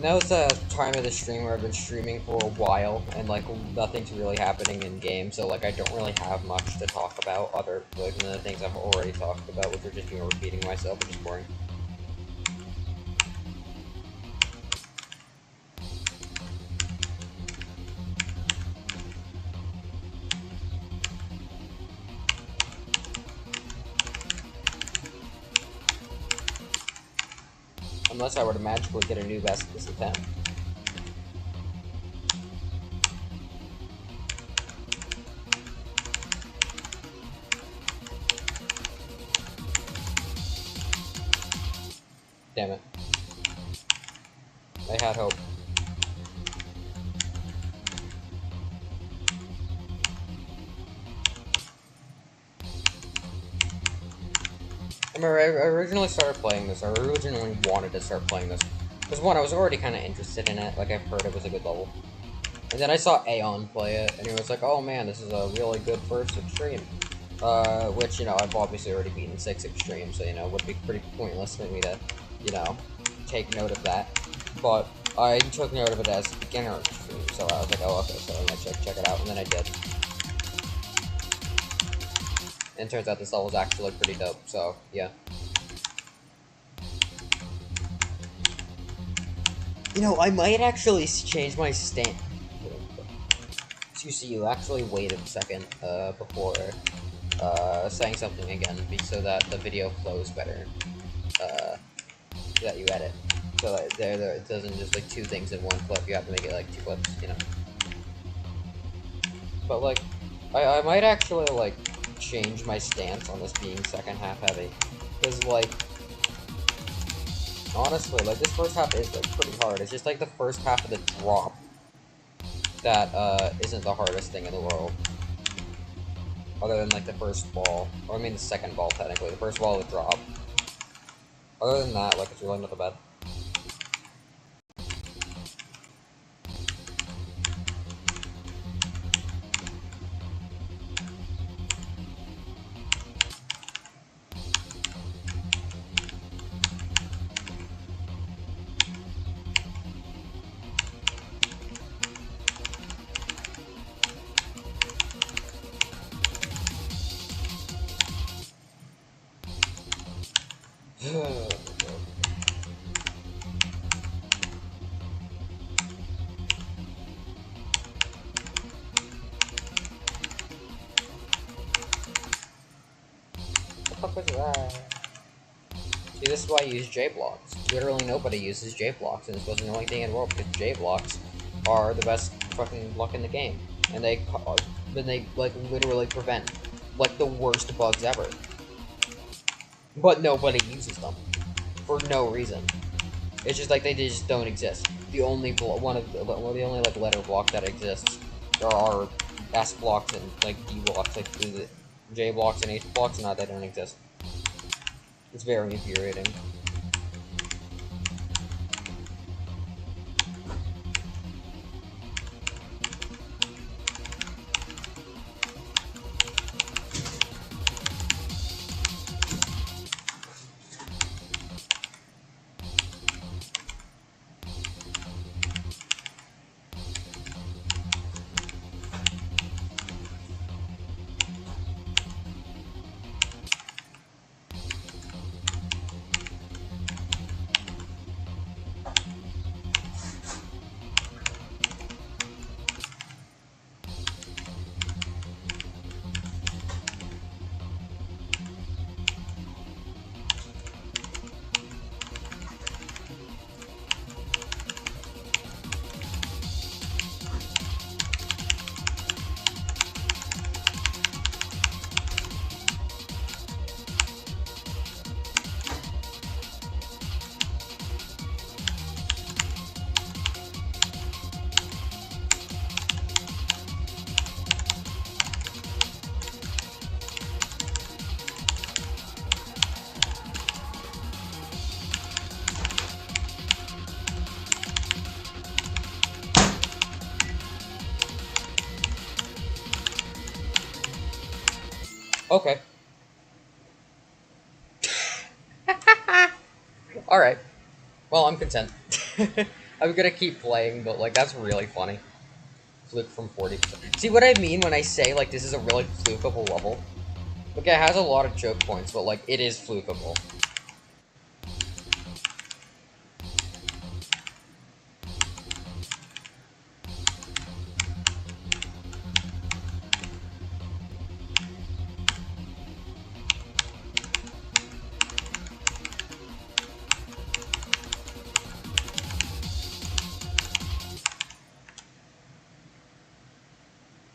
A: now's the time of the stream where I've been streaming for a while, and like nothing's really happening in game, so like I don't really have much to talk about other like than the things I've already talked about, which are just repeating myself, which is boring. Unless I were to magically get a new vest this attempt. Damn it. I had hope. I remember I originally started playing this, I originally wanted to start playing this. Because one, I was already kind of interested in it, like I've heard it was a good level. And then I saw Aeon play it, and he was like, oh man, this is a really good first extreme. Which, you know, I've obviously already beaten 6 extremes, so, you know, it would be pretty pointless for me to, you know, take note of that. But I took note of it as beginner extreme, so I was like, oh, okay, so I'm gonna check it out, and then I did. And it turns out this level is actually pretty dope, so, yeah. You know, I might actually change my stance. You actually wait a second, before, saying something again, so that the video flows better, that you edit. So that there, it doesn't just, like, 2 things in 1 clip, you have to make it, like, 2 clips, you know. But, like, I might actually, like, change my stance on this being second half heavy. Because, like, honestly, like, this first half is, like, pretty hard. It's just, like, the first half of the drop that, isn't the hardest thing in the world. Other than, like, the first ball. Or, I mean, the second ball, technically. The first ball of the drop. Other than that, like, it's really not that bad. What the fuck was that? See, this is why I use J-blocks. Literally nobody uses J-blocks, and this wasn't the only thing in the world, because J-blocks are the best fucking block in the game. And they, like, literally prevent, like, the worst bugs ever. But nobody uses them. For no reason. It's just like they just don't exist. The only one of the only like letter block that exists. There are S blocks and like D blocks, like the J blocks and H blocks, and they don't exist. It's very infuriating. Okay. Alright. Well, I'm content. I'm gonna keep playing, but like that's really funny. Fluke from 40%. See what I mean when I say like this is a really flukeable level? Like it has a lot of choke points, but like it is flukeable.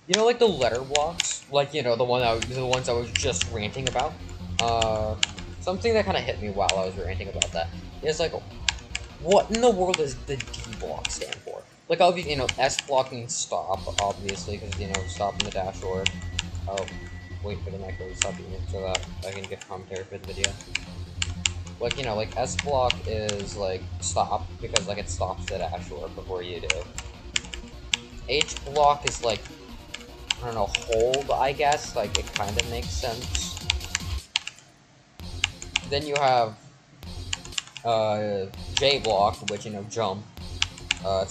A: You know, like the letter blocks, like you know the the ones I was just ranting about. Uh, Something that kind of hit me while I was ranting about that is like, what in the world does the D block stand for? Like, obviously, you know, S block means stop, obviously, because you know, stop in the dashboard. I'll wait for the micro to stop being so that I can get commentary for the video. Like, you know, like S block is like stop because like it stops the dashboard before you do. H block is like, I don't know, hold, I guess. Like, it kind of makes sense. Then you have J block, which, you know, jump.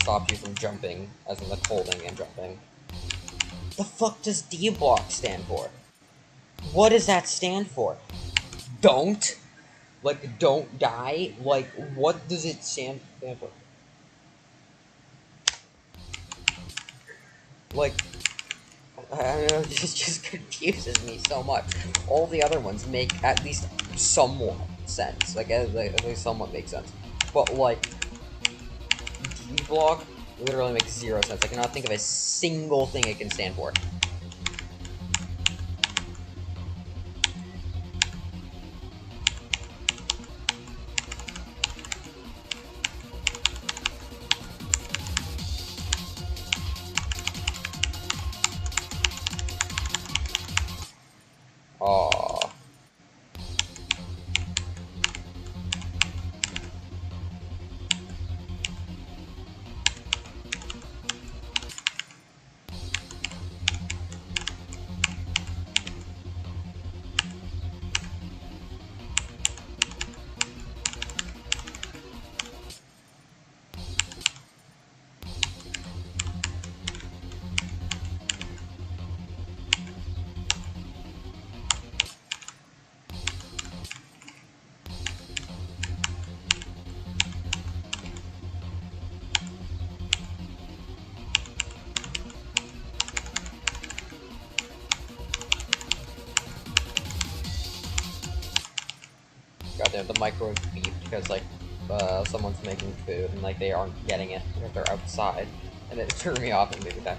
A: Stops you from jumping, as in like holding and jumping. The fuck does D block stand for? What does that stand for? Don't? Like, don't die? Like, what does it stand for? Like, I don't know, it just confuses me so much. All the other ones make at least somewhat sense. Like, at least somewhat makes sense. But, like, D block literally makes zero sense. I cannot think of a single thing it can stand for. Aww. Goddamn, the microwave beeped because like someone's making food and like they aren't getting it because they're outside, and it turned me off and moved it back.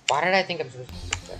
A: Why did I think I'm supposed to put there?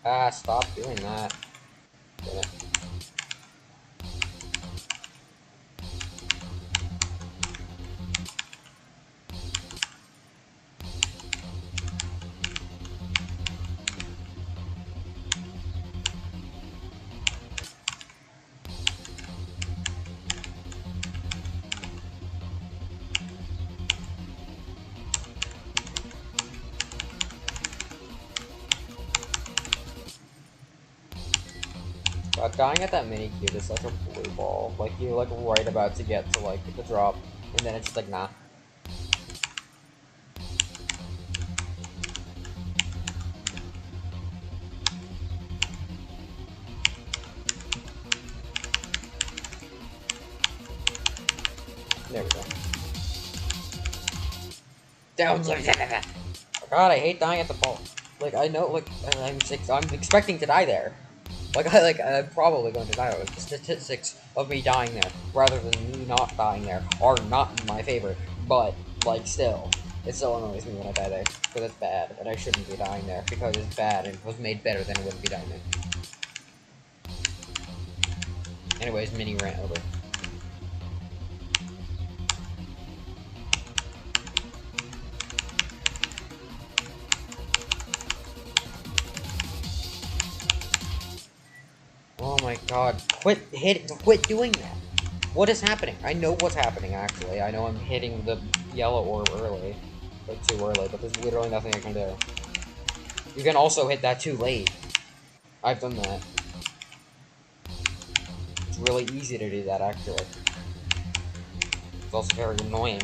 A: Ah, stop doing that. Damn it. God, dying at that mini cube is such a blue ball. Like, you're like right about to get to like the drop. And then it's just like, nah. There we go. Down. God, I hate dying at the ball. Like, I know, like, I'm expecting to die there. Like, I'm probably going to die. Like, the statistics of me dying there, rather than me not dying there, are not in my favor. But, like, still, it still annoys me when I die there, because it's bad, and I shouldn't be dying there, because it's bad, and was made better than it wouldn't be dying there. Anyways, mini rant over. Oh my god, quit doing that. What is happening? I know what's happening, actually. I know I'm hitting the yellow orb early. Like, too early, but there's literally nothing I can do. You can also hit that too late. I've done that. It's really easy to do that, actually. It's also very annoying.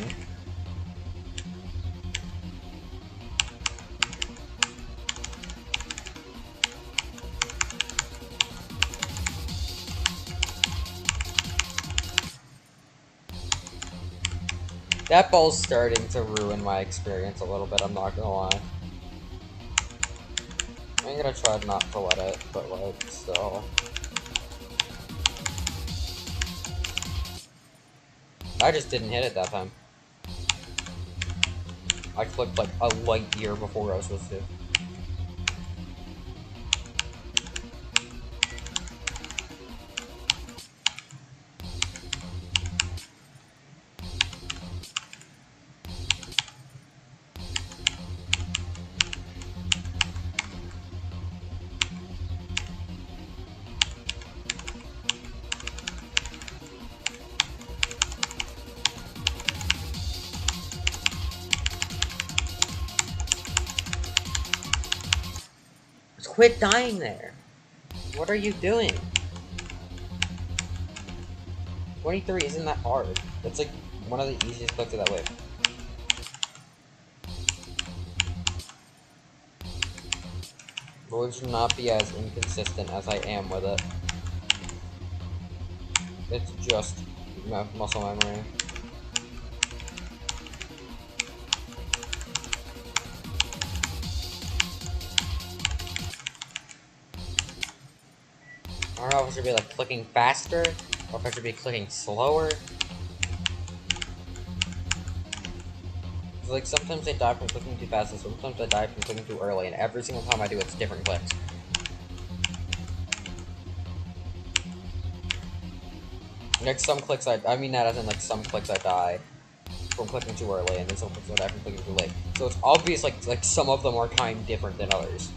A: That ball's starting to ruin my experience a little bit, I'm not gonna lie. I'm gonna try not to let it, but like, still. I just didn't hit it that time. I clicked like a light year before I was supposed to. Quit dying there. What are you doing? 23 isn't that hard. It's like one of the easiest clicks of that wave. Lord should not be as inconsistent as I am with it. It's just muscle memory. I don't know if I should be like clicking faster, or if I should be clicking slower. Like, sometimes I die from clicking too fast, and sometimes I die from clicking too early, and every single time I do, it's different clicks. Like, some clicks I mean that as in, like, some clicks I die from clicking too early, and then some clicks I die from clicking too late. So it's obvious, like some of them are timed different than others.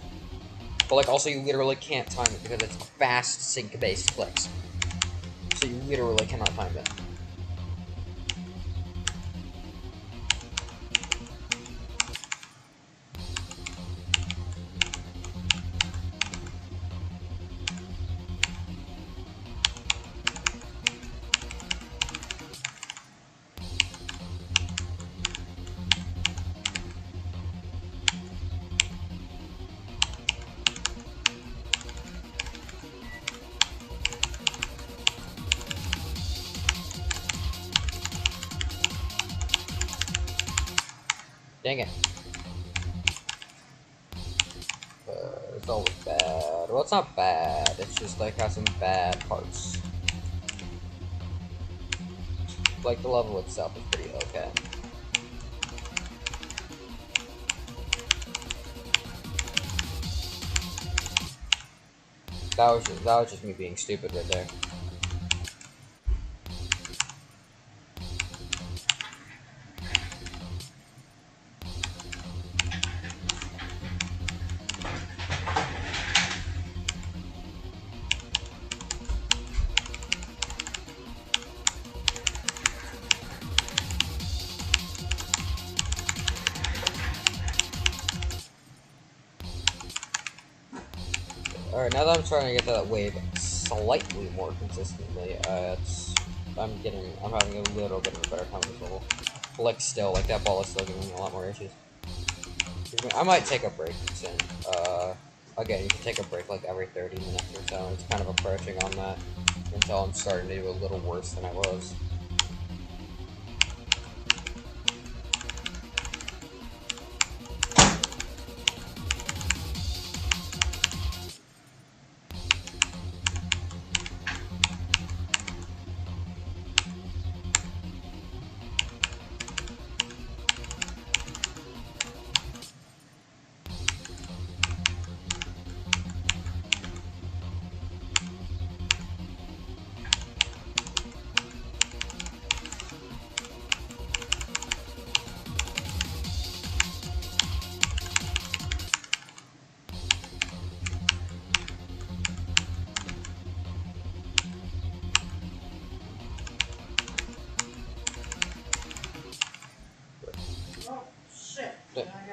A: But, like, also you literally can't time it, because it's fast sync-based clicks. So you literally cannot time it. Dang it. It's always bad. Well, it's not bad. It's just, like, has some bad parts. Like, the level itself is pretty okay. That was just me being stupid right there. Alright, now that I'm trying to get to that wave slightly more consistently, it's I'm having a little bit of a better time with this level. But like still, like that ball is still giving me a lot more issues. I might take a break soon. Again, you can take a break like every 30 minutes or so, and it's kind of approaching on that until I'm starting to do a little worse than I was.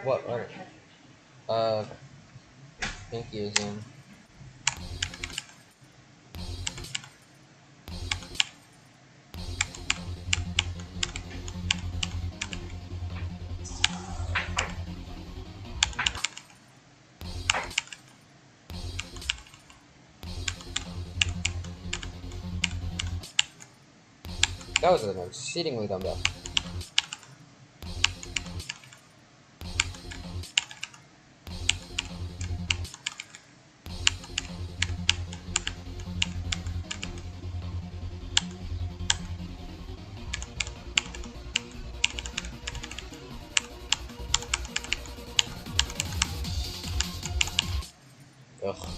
A: What? Alright. Thank you, Zoom. That was an exceedingly dumb death. Ugh.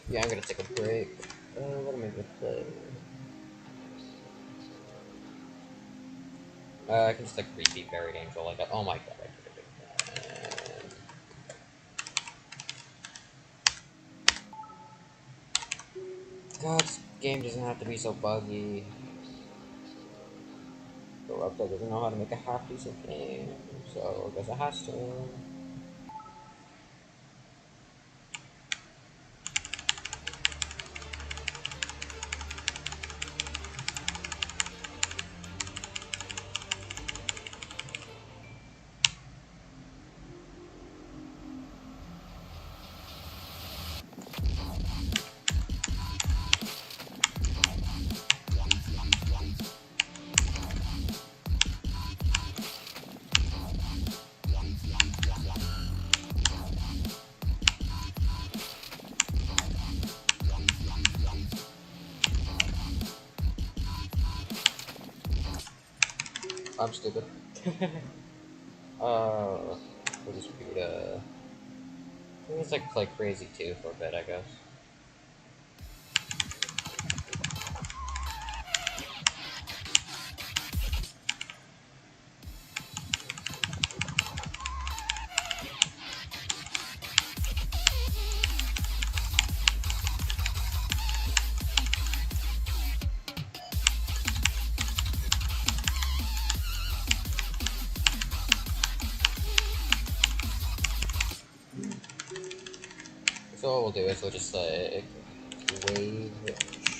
A: Yeah, I'm gonna take a break. What am I gonna play? I can just like repeat Buried Angel like that. Oh my god, I could have done that. God, this game doesn't have to be so buggy. The Rockstar doesn't know how to make a half decent game, so I guess it has to. I'm stupid. We'll just read, it's like play crazy too for a bit, I guess. So what we'll do is we'll just like wave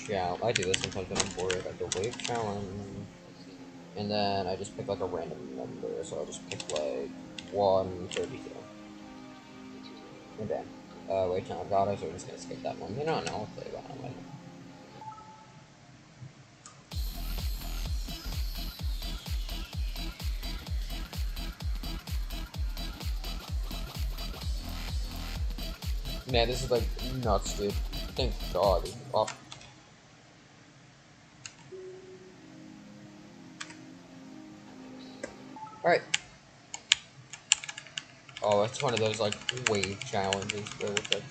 A: challenge. I do this sometimes when I'm bored. I do wave challenge, and then I just pick like a random number. So I'll just pick like 132. And then wave challenge got us. So we're just gonna skip that one. You know, no, I'll play that one. Man, this is like nuts, dude. Thank God. Oh. Alright. Oh, it's one of those like wave challenges where it's like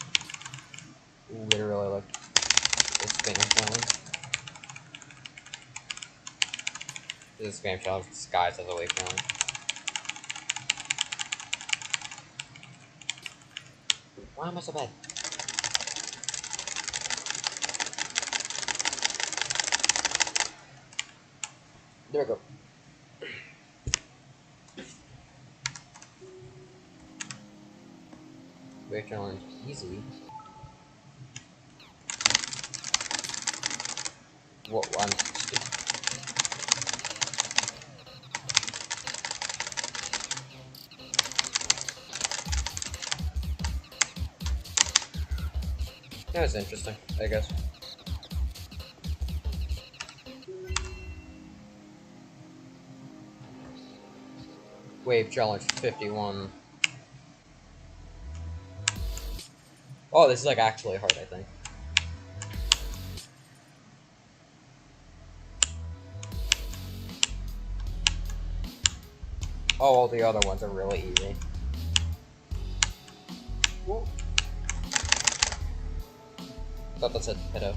A: literally like a spam challenge. This is a spam challenge disguised as a wave challenge. Why am I so bad? There we go. Wave challenge easy. What one? That was interesting, I guess. Wave challenge 51. Oh, this is like actually hard, I think. Oh, all the other ones are really easy. Whoa. Thought that said pedo.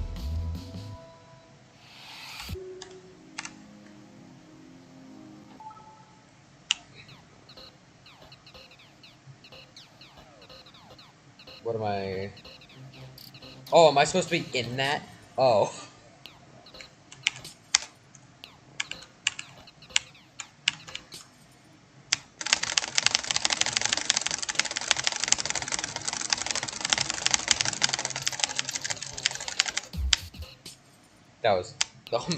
A: What am I? Oh, am I supposed to be in that? Oh. That was dumb.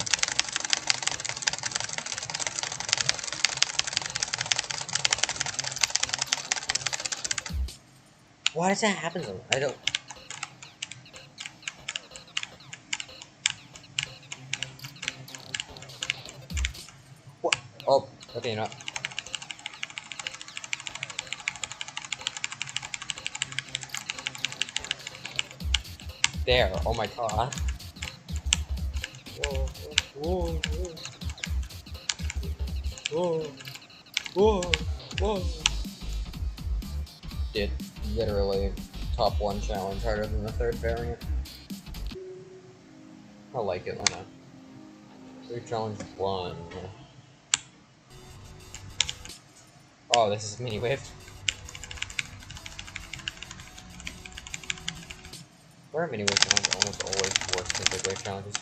A: Why does that happen though? I don't. What? Oh, okay, not. There. Oh my god. Whoa, whoa, whoa, whoa, whoa. Dude, literally top 1 challenge harder than the 3rd variant. I like it, why not? 3 challenge 1. Oh, this is mini wave. Where are mini wave challenges almost always worse than big wave challenges?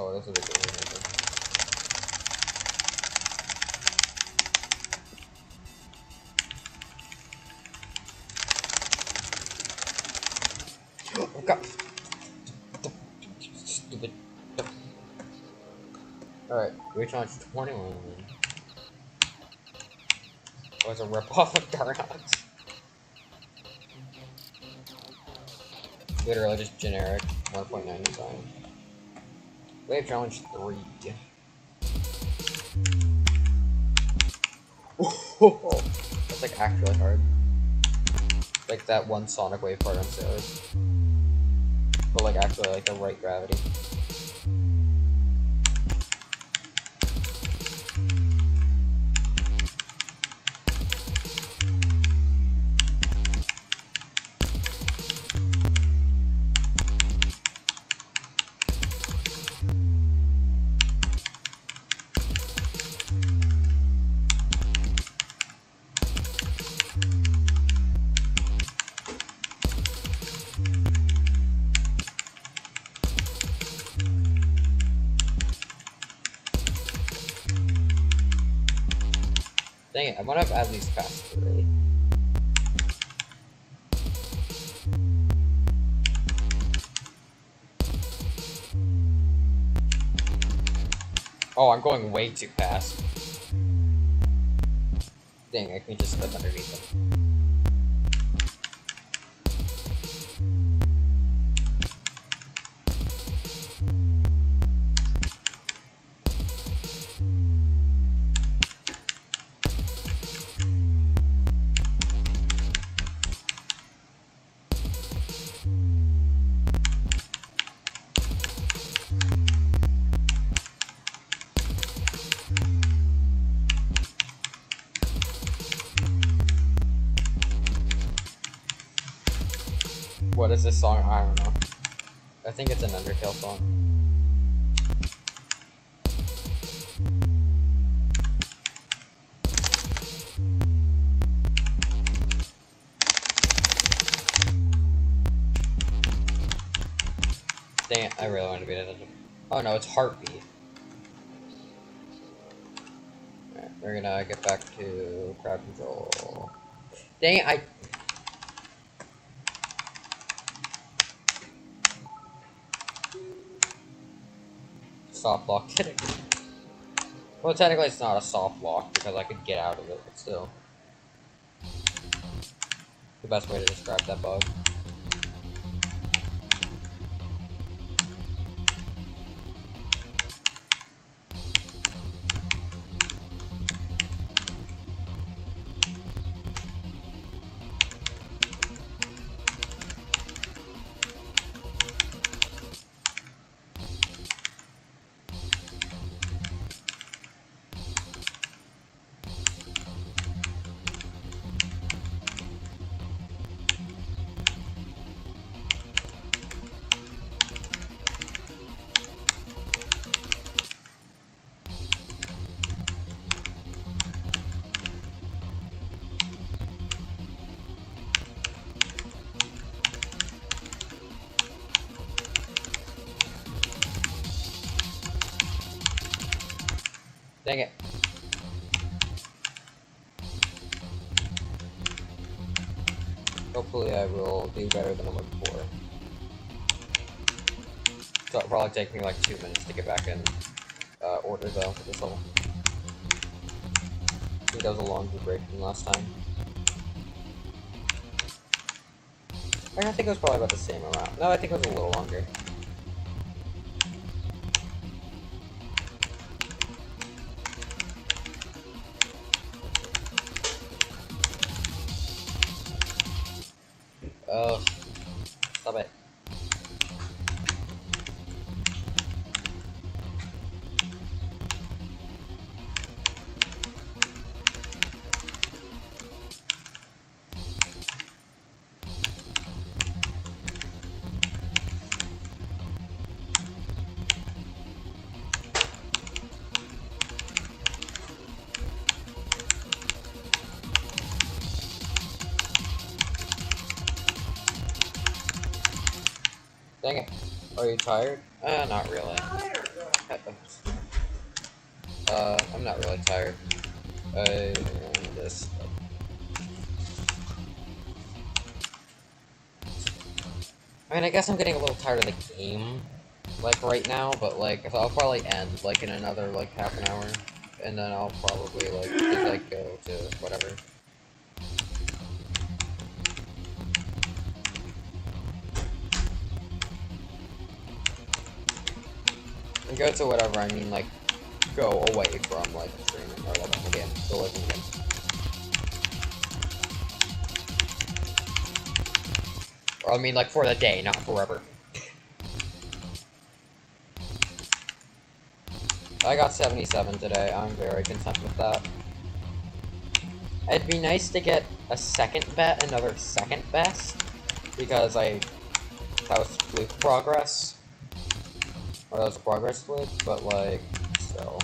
A: Oh, that's a big wave. Oh god. Stupid. Alright, wave challenge 21. Oh, it's a ripoff of Darnox. Literally just generic 1.9 design. Wave challenge 3. That's like actually hard. Like that one Sonic Wave part on Sailors. But like actually like the right gravity. Dang it, I want to have at least past 3. Oh, I'm going way too fast. Dang, I can just slip underneath them. What is this song? I don't know. I think it's an Undertale song. Dang it, I really want to beat it. Oh no, it's Heartbeat. Alright, we're gonna get back to crowd control. Dang it, I... Soft locked it. Well, technically it's not a soft lock because I could get out of it, but still. The best way to describe that bug. Dang it. Hopefully I will do better than I was before. So it'll probably take me like 2 minutes to get back in order though for this level. I think that was a longer break than last time. I think it was probably about the same amount. No, I think it was a little longer. Ugh. Stop it. Dang it. Are you tired? Not really. I'm not really tired. This. I mean, I guess I'm getting a little tired of the game, like, right now, but, like, I'll probably end, like, in another, like, half an hour, and then I'll probably, like, just, like, go to whatever. And go to whatever, I mean, like, go away from, like, streaming, or, like, the game. Go away from the game. Or, I mean, like, for the day, not forever. I got 77 today. I'm very content with that. It'd be nice to get a second bet, another second best, because that was fluke progress. Or that was a progress fluke, but, like, still.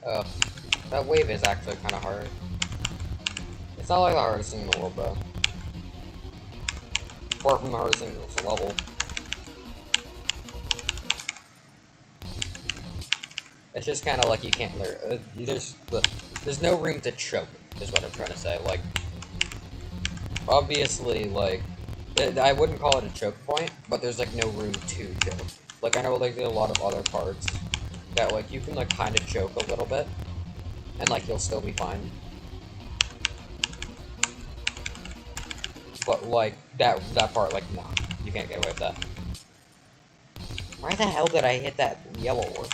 A: Ugh. That wave is actually kind of hard. It's not like the hardest thing in the world, though. Far from the hardest thing in the level. It's just kind of like you can't learn. There's no room to choke, is what I'm trying to say. Like, obviously, like, I wouldn't call it a choke point, but there's like no room to choke. Like, I know like there's a lot of other parts that like you can like kind of choke a little bit, and like you'll still be fine. But like that part, like, nah, you can't get away with that. Why the hell did I hit that yellow orb?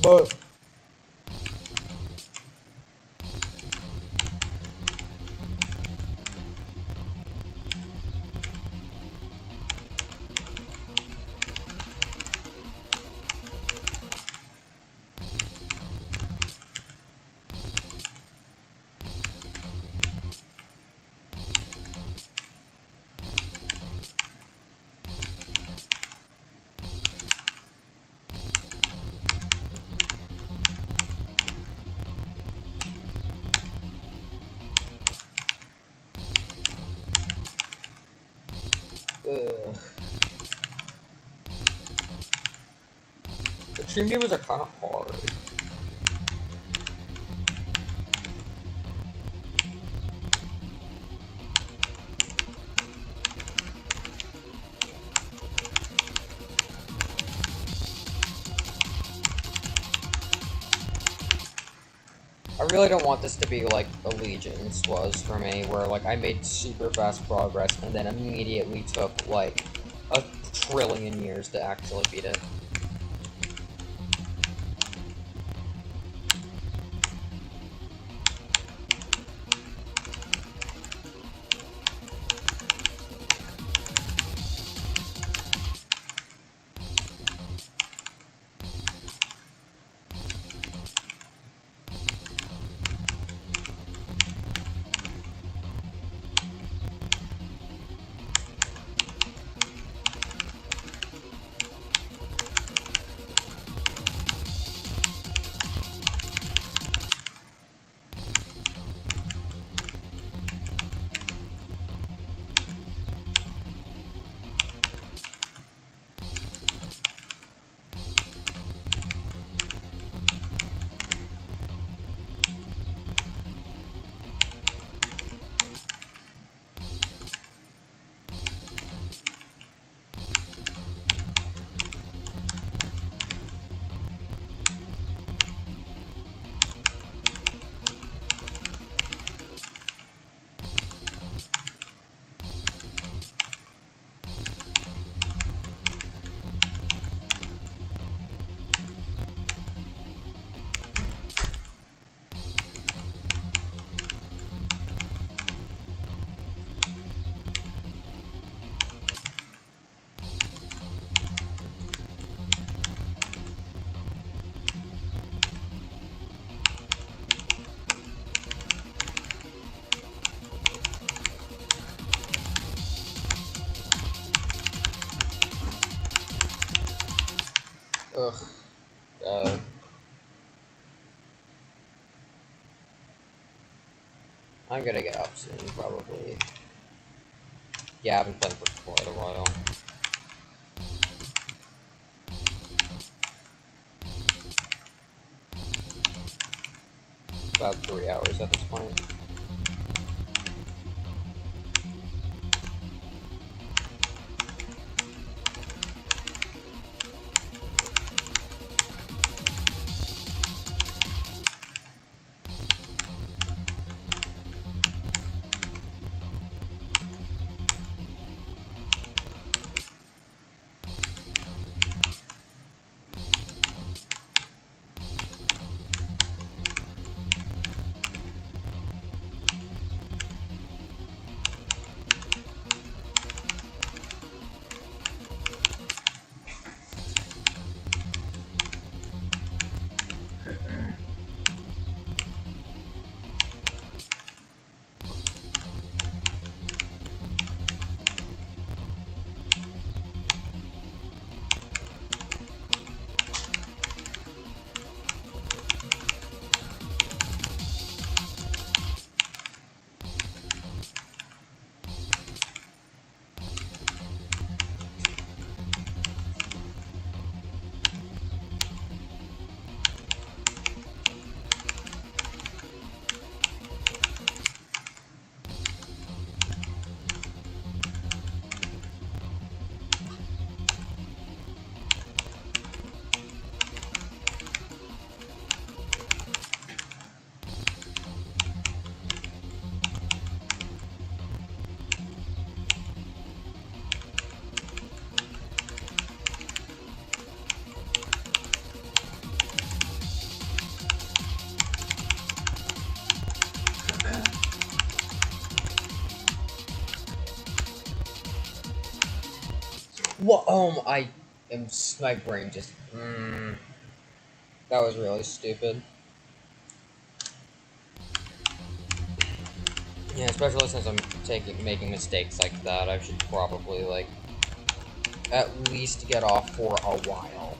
A: But the extreme gamers are kind of hard. I really don't want this to be like Allegiance was for me, where like I made super fast progress and then immediately took like a trillion years to actually beat it. Ugh. I'm gonna get up soon, probably. Yeah, I've been playing for quite a while. About 3 hours at this point. What? My brain just. That was really stupid. Yeah, especially since I'm making mistakes like that, I should probably, like, at least get off for a while.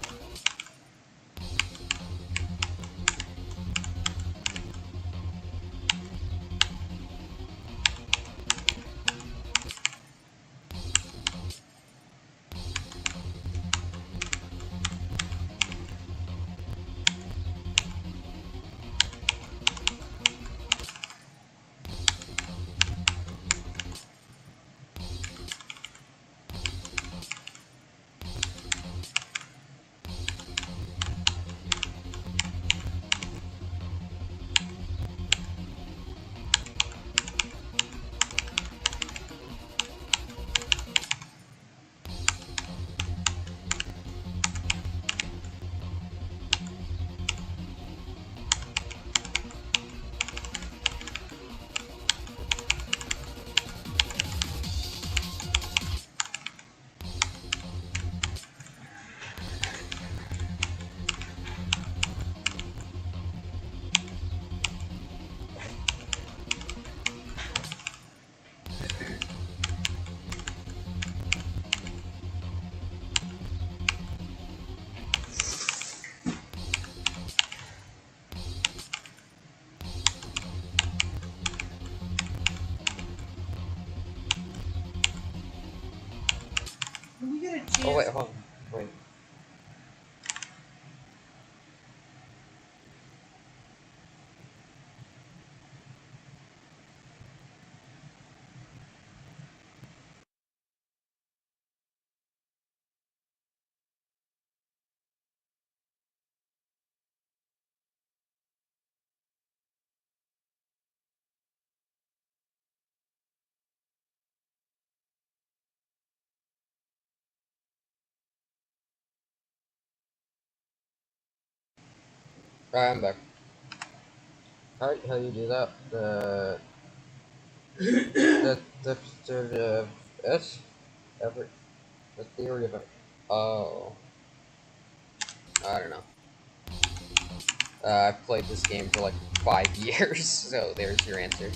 A: Oh, wait, hold on. Wait. Alright, I'm back. How you do that? S? Every, the theory of it. Oh, I don't know. I've played this game for like 5 years, so there's your answer.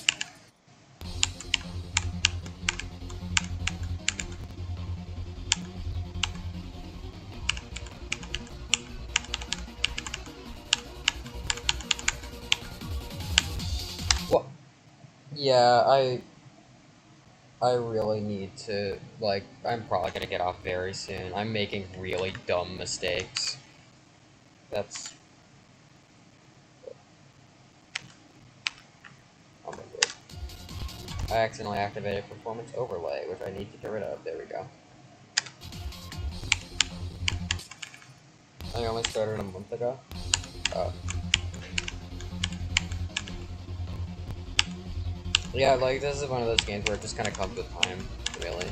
A: Well, yeah, I really need to, like, I'm probably gonna get off very soon. I'm making really dumb mistakes. That's, oh my god. I accidentally activated performance overlay, which I need to get rid of. There we go. I only started a month ago. Oh. Yeah, like, this is one of those games where it just kind of comes with time, really.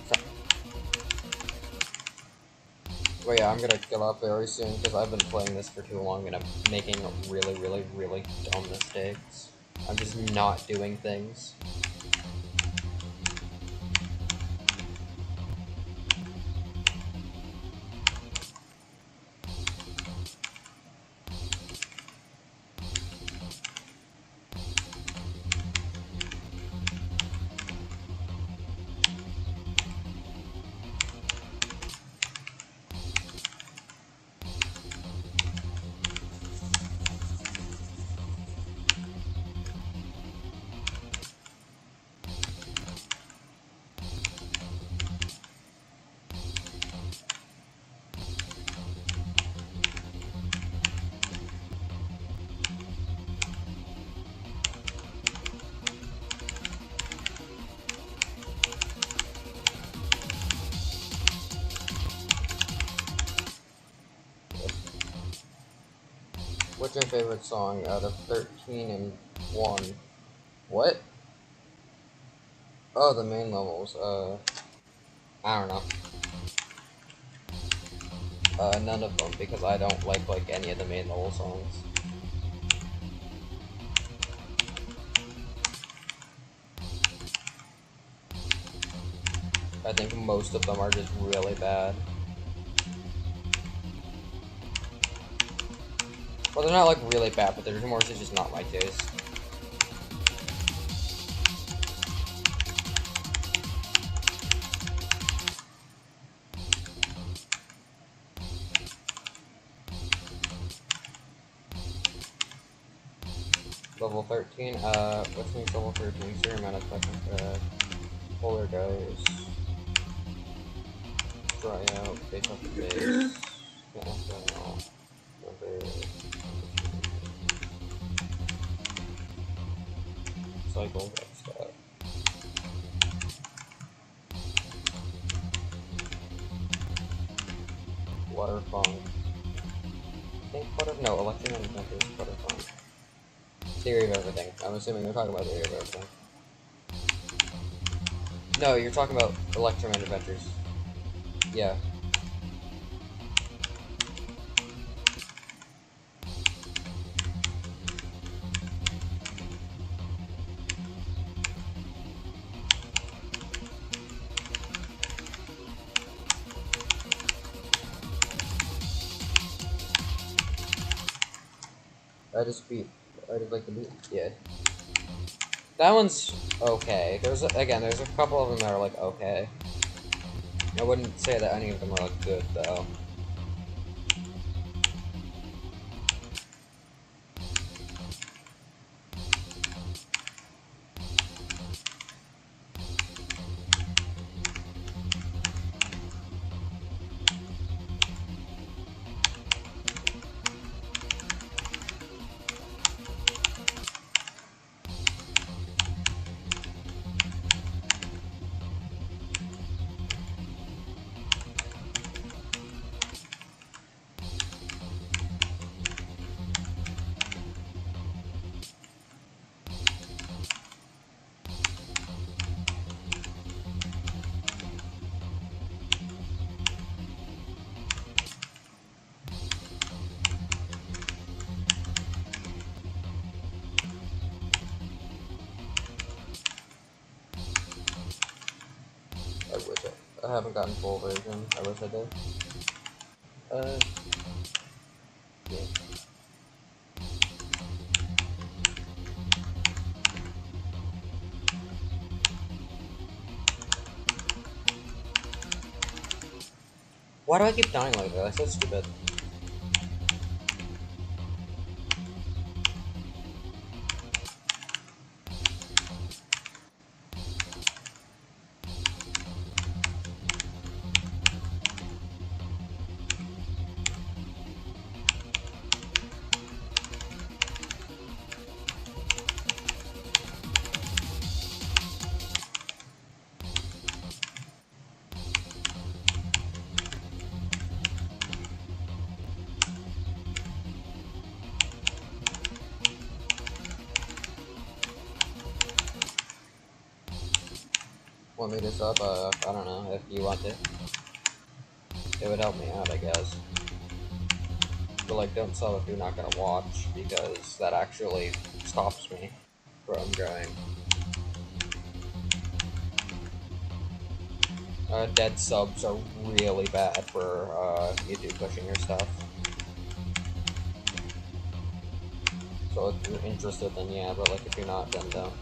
A: So, but yeah, I'm gonna get off very soon, because I've been playing this for too long, and I'm making really, really, really dumb mistakes. I'm just not doing things. What's your favorite song out of 13 and 1? What? Oh, the main levels. I don't know. None of them, because I don't like any of the main level songs. I think most of them are just really bad. Well, they're not like really bad, but they're more just not my taste. Level 13, which means level 13, zero amount of fucking, polar guys. Dry out, face off the base. Yeah, dry out. Cycle, that's that. Water funk. I think no, electric and is water funk. Theory of everything. I'm assuming you're talking about theory of everything. No, you're talking about Electroman Adventures. Yeah. I just like the beat. Yeah. That one's okay. There's a couple of them that are like okay. I wouldn't say that any of them are like good though. I haven't gotten full version. I wish I did. Yeah. Why do I keep dying like that? That's so stupid. Want me to sub? I don't know, if you want to. It would help me out, I guess. But like, don't sub if you're not gonna watch, because that actually stops me from going. Dead subs are really bad for YouTube pushing your stuff. So if you're interested, then yeah, but like if you're not, then don't.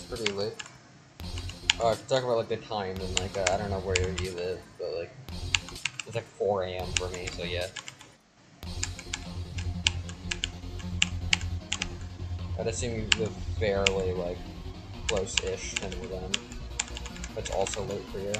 A: pretty late. I could talk about like the time and like I don't know where you live, but like it's like 4 a.m. for me, so yeah. I'd assume you live fairly like close-ish to me then. But it's also late for you.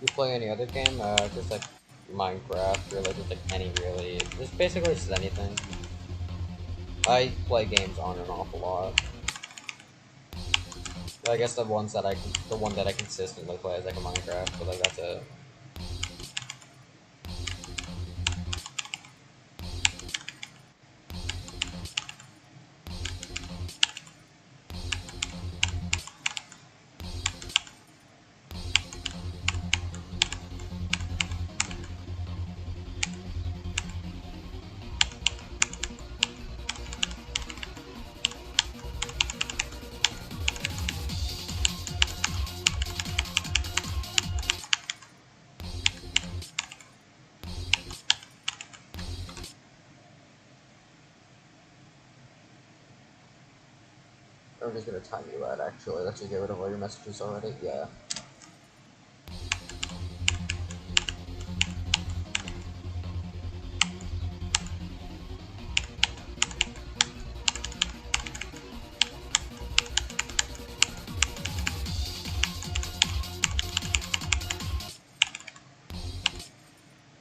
A: You play any other game? Just like Minecraft or like just like any really, just basically just anything. I play games on and off a lot. But I guess the one that I consistently play is like a Minecraft, but like that's it. I'm just gonna time you out actually. Let you get rid of all your messages already. Yeah.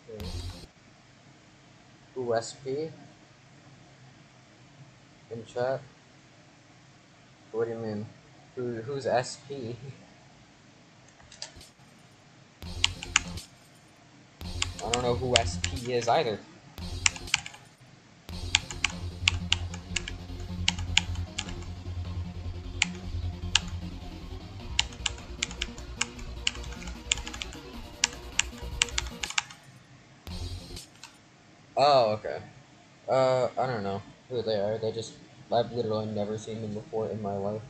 A: Okay. USP in chat. What do you mean? Who's SP? I don't know who SP is either. Oh, okay. I don't know who they are. I've literally never seen them before in my life.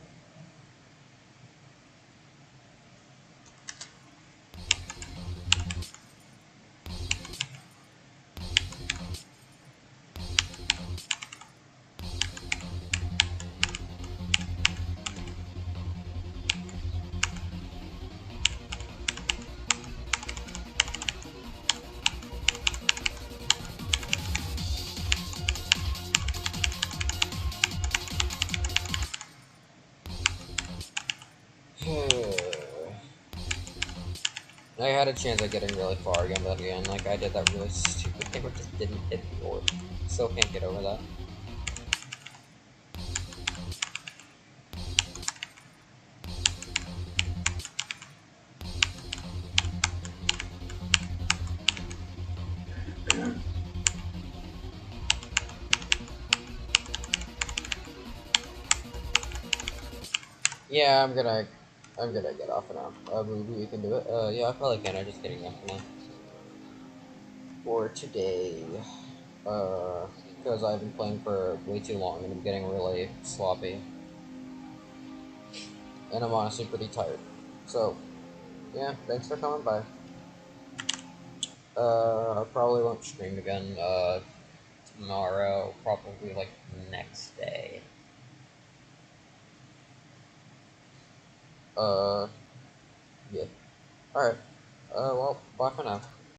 A: I had a chance at getting really far again, but again, like I did that really stupid thing where it just didn't hit the orb. Still can't get over that. Yeah, I'm gonna get off now. We can do it. Yeah, I probably can. I'm just getting off now. For today, because I've been playing for way too long and I'm getting really sloppy, and I'm honestly pretty tired. So, yeah, thanks for coming by. I probably won't stream again. Tomorrow, probably like next day. Uh, yeah. Alright. Well, bye for now.